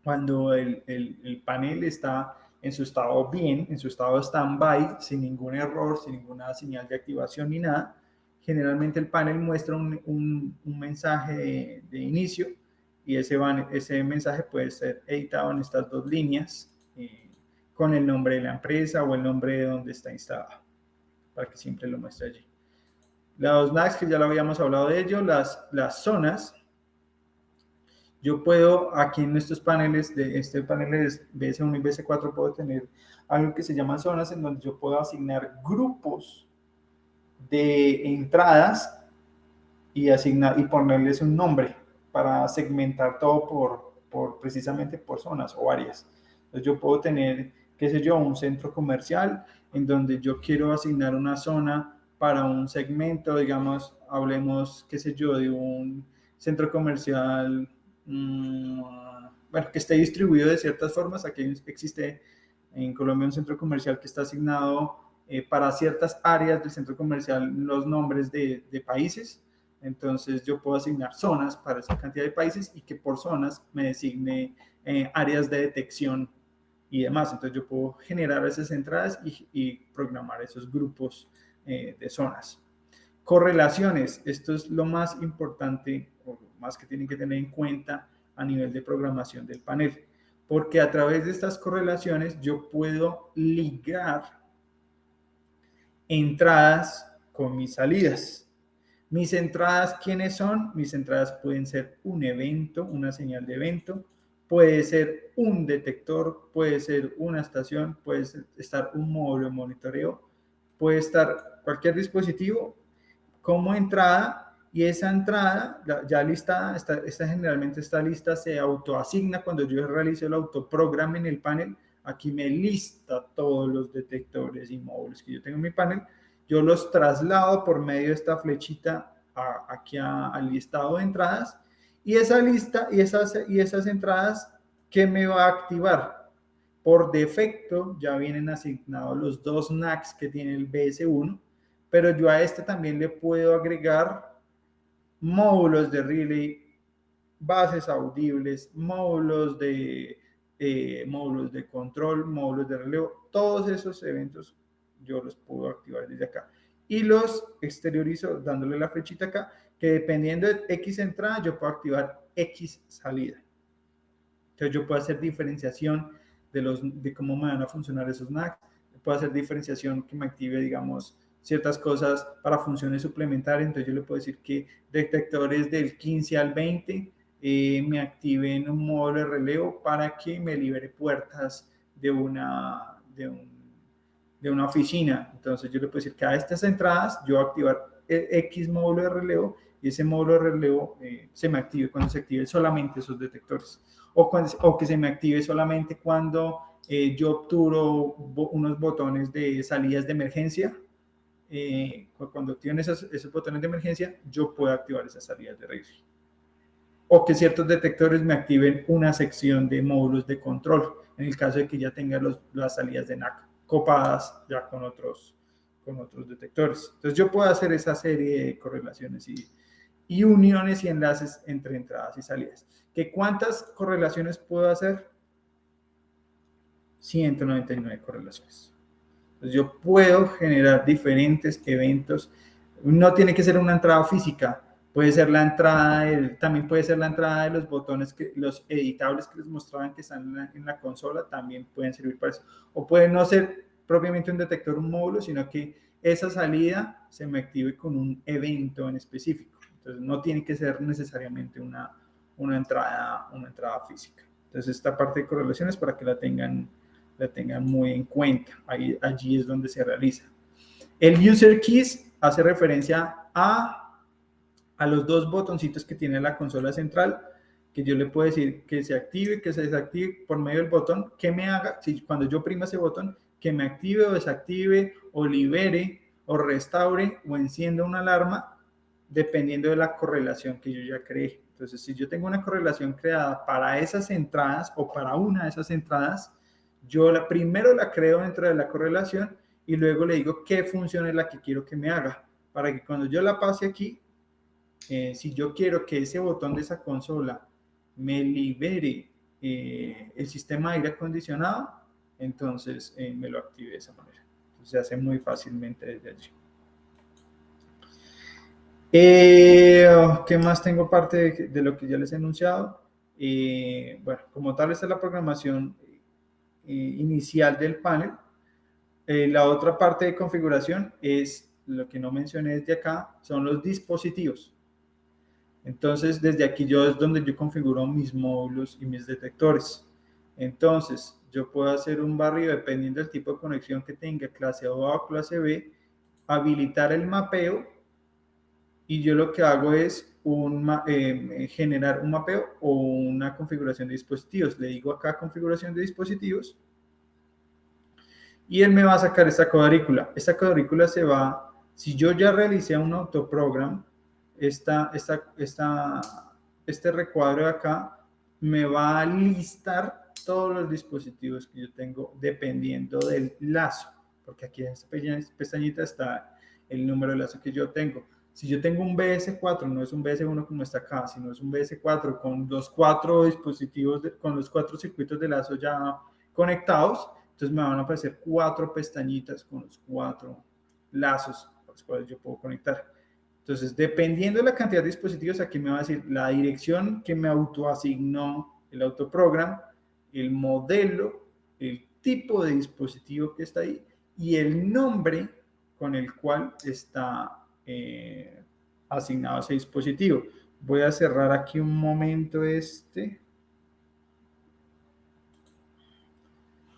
cuando el panel está en su estado bien, en su estado stand-by, sin ningún error, sin ninguna señal de activación ni nada, generalmente el panel muestra un mensaje de inicio y ese mensaje puede ser editado en estas dos líneas con el nombre de la empresa o el nombre de donde está instalado, para que siempre lo muestre allí. Los NACs, que ya lo habíamos hablado de ello, las zonas. Yo puedo, aquí en estos paneles, de este panel de BS1 y BS4, puedo tener algo que se llama zonas, en donde yo puedo asignar grupos de entradas y ponerles un nombre para segmentar todo precisamente por zonas o áreas. Entonces yo puedo tener, qué sé yo, un centro comercial en donde yo quiero asignar una zona para un segmento, digamos, hablemos, qué sé yo, de un centro comercial, bueno, que esté distribuido de ciertas formas. Aquí existe en Colombia un centro comercial que está asignado para ciertas áreas del centro comercial los nombres de países. Entonces yo puedo asignar zonas para esa cantidad de países y que por zonas me designe áreas de detección y demás. Entonces yo puedo generar esas entradas y programar esos grupos de zonas. Correlaciones, esto es lo más importante o lo más que tienen que tener en cuenta a nivel de programación del panel, porque a través de estas correlaciones yo puedo ligar entradas con mis salidas. Mis entradas, ¿quiénes son? Mis entradas pueden ser un evento, una señal de evento, puede ser un detector, puede ser una estación, puede estar un módulo de monitoreo, puede estar cualquier dispositivo como entrada, y esa entrada ya listada, generalmente esta lista se autoasigna cuando yo realizo el autoprograma en el panel. Aquí me lista todos los detectores y módulos que yo tengo en mi panel. Yo los traslado por medio de esta flechita aquí al listado de entradas, y esa lista y esas entradas, ¿qué me va a activar? Por defecto ya vienen asignados los dos NACs que tiene el BS1, pero yo a este también le puedo agregar módulos de relay, bases audibles, módulos de control, módulos de relevo. Todos esos eventos yo los puedo activar desde acá y los exteriorizo dándole la flechita acá, que dependiendo de X entrada yo puedo activar X salida. Entonces yo puedo hacer diferenciación de cómo me van a funcionar esos NACs, puedo hacer diferenciación que me active, digamos, ciertas cosas para funciones suplementarias. Entonces yo le puedo decir que detectores del 15 al 20 me activen un módulo de relevo para que me libere puertas de una oficina. Entonces yo le puedo decir que a estas entradas yo voy a activar X módulo de relevo, y ese módulo de relevo se me active cuando se activen solamente esos detectores, o que se me active solamente cuando yo obturo unos botones de salidas de emergencia. Cuando tienen esos botones de emergencia, yo puedo activar esas salidas de relay. O que ciertos detectores me activen una sección de módulos de control, en el caso de que ya tenga las salidas de NAC copadas ya con otros detectores. Entonces yo puedo hacer esa serie de correlaciones y uniones y enlaces entre entradas y salidas. ¿Que cuántas correlaciones puedo hacer? 199 correlaciones. Entonces yo puedo generar diferentes eventos. No tiene que ser una entrada física, puede ser la entrada, también puede ser la entrada de los botones, los editables que les mostraban que están en la consola, también pueden servir para eso. O puede no ser propiamente un detector, un módulo, sino que esa salida se me active con un evento en específico. Entonces no tiene que ser necesariamente una entrada física. Entonces esta parte de correlaciones para que la tengan muy en cuenta. Allí es donde se realiza. El user keys hace referencia a los dos botoncitos que tiene la consola central, que yo le puedo decir que se active, que se desactive por medio del botón, que me haga, cuando yo oprima ese botón, que me active o desactive, o libere, o restaure, o encienda una alarma, dependiendo de la correlación que yo ya creé. Entonces, si yo tengo una correlación creada para esas entradas o para una de esas entradas, yo primero la creo dentro de la correlación y luego le digo qué función es la que quiero que me haga, para que cuando yo la pase aquí, si yo quiero que ese botón de esa consola me libere el sistema de aire acondicionado, entonces me lo active de esa manera. Entonces se hace muy fácilmente desde allí. ¿Qué más tengo parte de lo que ya les he anunciado? Bueno, como tal, esta es la programación inicial del panel. La otra parte de configuración es, lo que no mencioné desde acá, son los dispositivos. Entonces, desde aquí es donde yo configuro mis módulos y mis detectores. Entonces, yo puedo hacer un barrido dependiendo del tipo de conexión que tenga, clase A o clase B, habilitar el mapeo, y yo lo que hago es generar un mapeo o una configuración de dispositivos. Le digo acá configuración de dispositivos y él me va a sacar esta cuadrícula. Esta cuadrícula se va, si yo ya realicé un autoprogram, este recuadro de acá me va a listar todos los dispositivos que yo tengo dependiendo del lazo, porque aquí en esta pestañita está el número de lazo que yo tengo. Si yo tengo un BS4, no es un BS1 como está acá, sino es un BS4 con los 4 dispositivos, con los 4 circuitos de lazo ya conectados, entonces me van a aparecer 4 pestañitas con los 4 lazos a los cuales yo puedo conectar. Entonces, dependiendo de la cantidad de dispositivos, aquí me va a decir la dirección que me autoasignó el autoprogram, el modelo, el tipo de dispositivo que está ahí y el nombre con el cual está asignado ese dispositivo. Voy a cerrar aquí un momento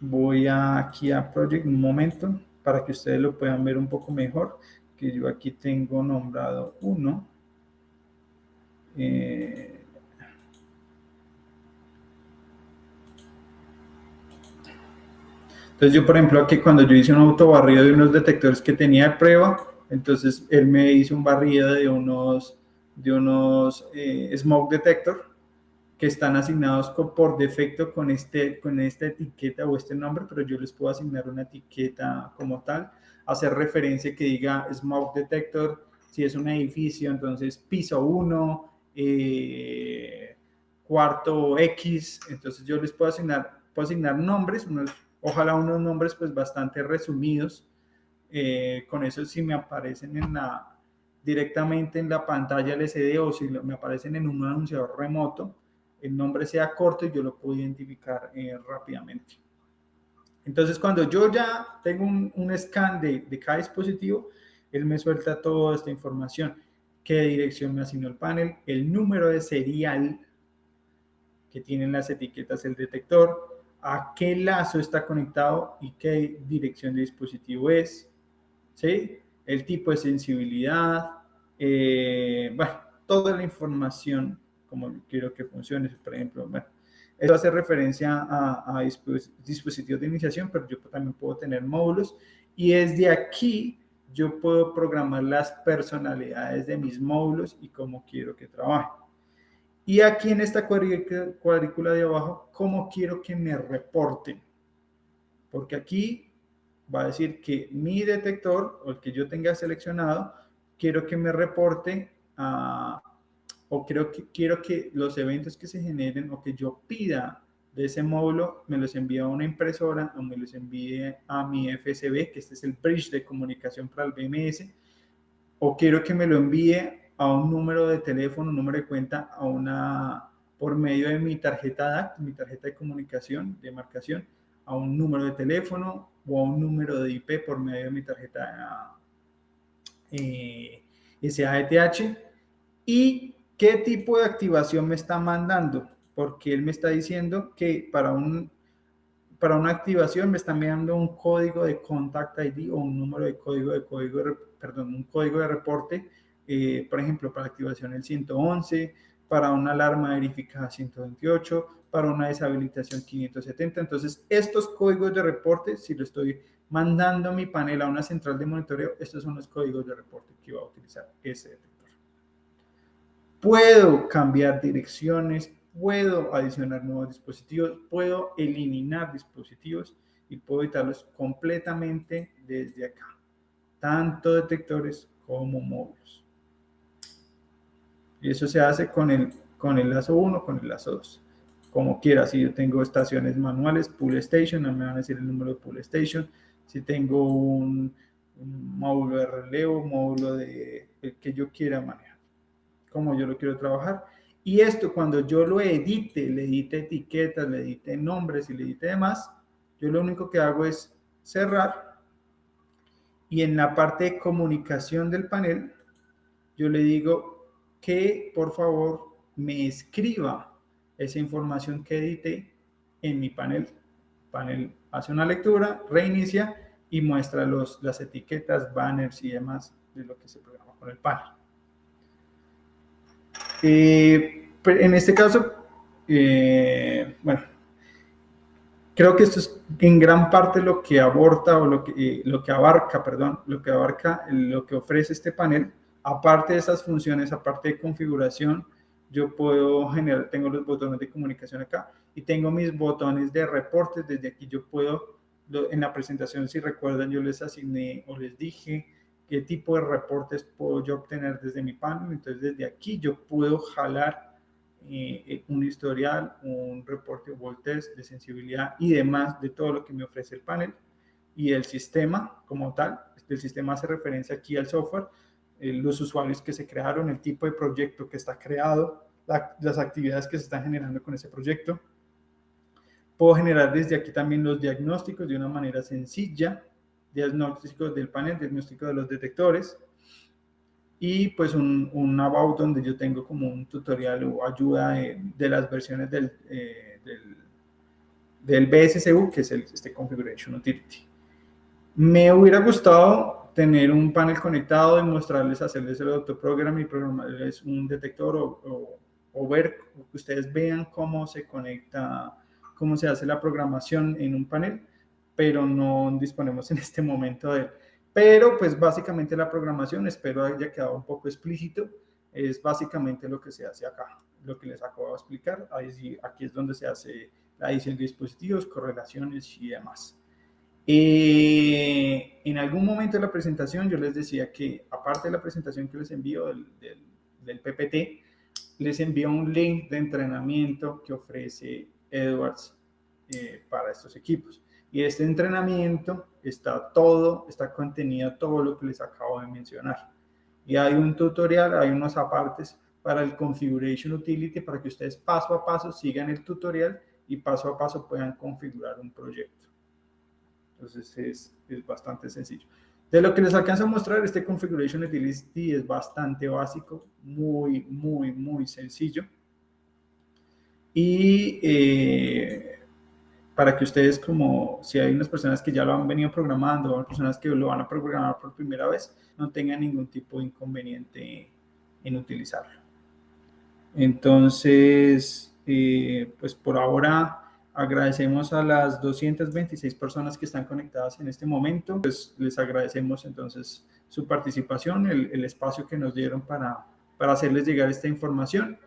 Voy aquí a Project un momento para que ustedes lo puedan ver un poco mejor, que yo aquí tengo nombrado uno. Entonces yo, por ejemplo, aquí cuando yo hice un autobarrido de unos detectores que tenía de prueba, entonces él me hizo un barrido de unos smoke detector que están asignados por defecto con esta etiqueta o este nombre, pero yo les puedo asignar una etiqueta como tal, hacer referencia que diga smoke detector, si es un edificio, entonces piso 1, cuarto X, entonces yo les puedo asignar nombres, ojalá unos nombres pues bastante resumidos, con eso si me aparecen directamente en la pantalla LCD o si me aparecen en un anunciador remoto, el nombre sea corto y yo lo puedo identificar rápidamente. Entonces, cuando yo ya tengo un scan de cada dispositivo, él me suelta toda esta información. Qué dirección me asignó el panel, el número de serial que tienen las etiquetas del detector, a qué lazo está conectado y qué dirección de dispositivo es, ¿sí? El tipo de sensibilidad, bueno, toda la información como quiero que funcione. Por ejemplo, bueno, esto hace referencia a dispositivos de iniciación, pero yo también puedo tener módulos y desde aquí yo puedo programar las personalidades de mis módulos y cómo quiero que trabaje. Y aquí en esta cuadrícula de abajo, cómo quiero que me reporten. Porque aquí va a decir que mi detector, o el que yo tenga seleccionado, quiero que me reporte o quiero que los eventos que se generen o que yo pida de ese módulo me los envíe a una impresora o me los envíe a mi FSB, que este es el bridge de comunicación para el BMS, o quiero que me lo envíe a un número de teléfono, un número de cuenta, por medio de mi tarjeta DACT, mi tarjeta de comunicación, de marcación, a un número de teléfono o a un número de IP por medio de mi tarjeta SAETH. Y qué tipo de activación me está mandando, porque él me está diciendo que para una activación me está enviando un código de Contact ID o un número de un código de reporte, por ejemplo, para activación el 111, para una alarma verificada 128, para una deshabilitación 570. Entonces, estos códigos de reporte, si lo estoy mandando a mi panel a una central de monitoreo, estos son los códigos de reporte que va a utilizar ese detector. Puedo cambiar direcciones, puedo adicionar nuevos dispositivos, puedo eliminar dispositivos y puedo editarlos completamente desde acá, tanto detectores como módulos. Y eso se hace con el lazo 1, con el lazo 2. Como quiera, si yo tengo estaciones manuales, pull station, no me van a decir el número de pull station. Si tengo un módulo de relevo, módulo el que yo quiera manejar, como yo lo quiero trabajar. Y esto cuando yo lo edite, le edite etiquetas, le edite nombres y le edite demás, yo lo único que hago es cerrar y en la parte de comunicación del panel, yo le digo que por favor me escriba esa información que edité en mi panel. El panel hace una lectura, reinicia y muestra las etiquetas, banners y demás de lo que se programa con el panel. En este caso, bueno, creo que esto es en gran parte lo que aborda o lo que abarca, lo que ofrece este panel. Aparte de esas funciones, aparte de configuración, yo puedo generar, tengo los botones de comunicación acá y tengo mis botones de reportes. Desde aquí yo puedo, en la presentación, si recuerdan, yo les asigné o les dije qué tipo de reportes puedo yo obtener desde mi panel. Entonces, desde aquí yo puedo jalar un historial, un reporte Volt Test de sensibilidad y demás de todo lo que me ofrece el panel. Y el sistema como tal, el sistema hace referencia aquí al software, los usuarios que se crearon, el tipo de proyecto que está creado, las actividades que se están generando con ese proyecto. Puedo generar desde aquí también los diagnósticos de una manera sencilla, diagnósticos del panel, diagnóstico de los detectores, y pues un about donde yo tengo como un tutorial o ayuda de las versiones del BSCU, que es este Configuration Utility. Me hubiera gustado tener un panel conectado y mostrarles, hacerles el autoprogram y programarles un detector o ver, que ustedes vean cómo se conecta, cómo se hace la programación en un panel, pero no disponemos en este momento de él. Pero pues básicamente la programación, espero haya quedado un poco explícito, es básicamente lo que se hace acá, lo que les acabo de explicar. Aquí es donde se hace la edición de dispositivos, correlaciones y demás. En algún momento de la presentación yo les decía que aparte de la presentación que les envío del PPT, les envío un link de entrenamiento que ofrece Edwards para estos equipos. Y este entrenamiento está contenido todo lo que les acabo de mencionar. Y hay un tutorial, hay unos apartes para el Configuration Utility para que ustedes paso a paso sigan el tutorial y paso a paso puedan configurar un proyecto. Entonces es bastante sencillo. De lo que les alcanzo a mostrar, este Configuration Utility es bastante básico, muy, muy, muy sencillo. Y para que ustedes, como si hay unas personas que ya lo han venido programando o personas que lo van a programar por primera vez, no tengan ningún tipo de inconveniente en utilizarlo. Entonces, pues por ahora agradecemos a las 226 personas que están conectadas en este momento. Pues les agradecemos entonces su participación, el espacio que nos dieron para hacerles llegar esta información.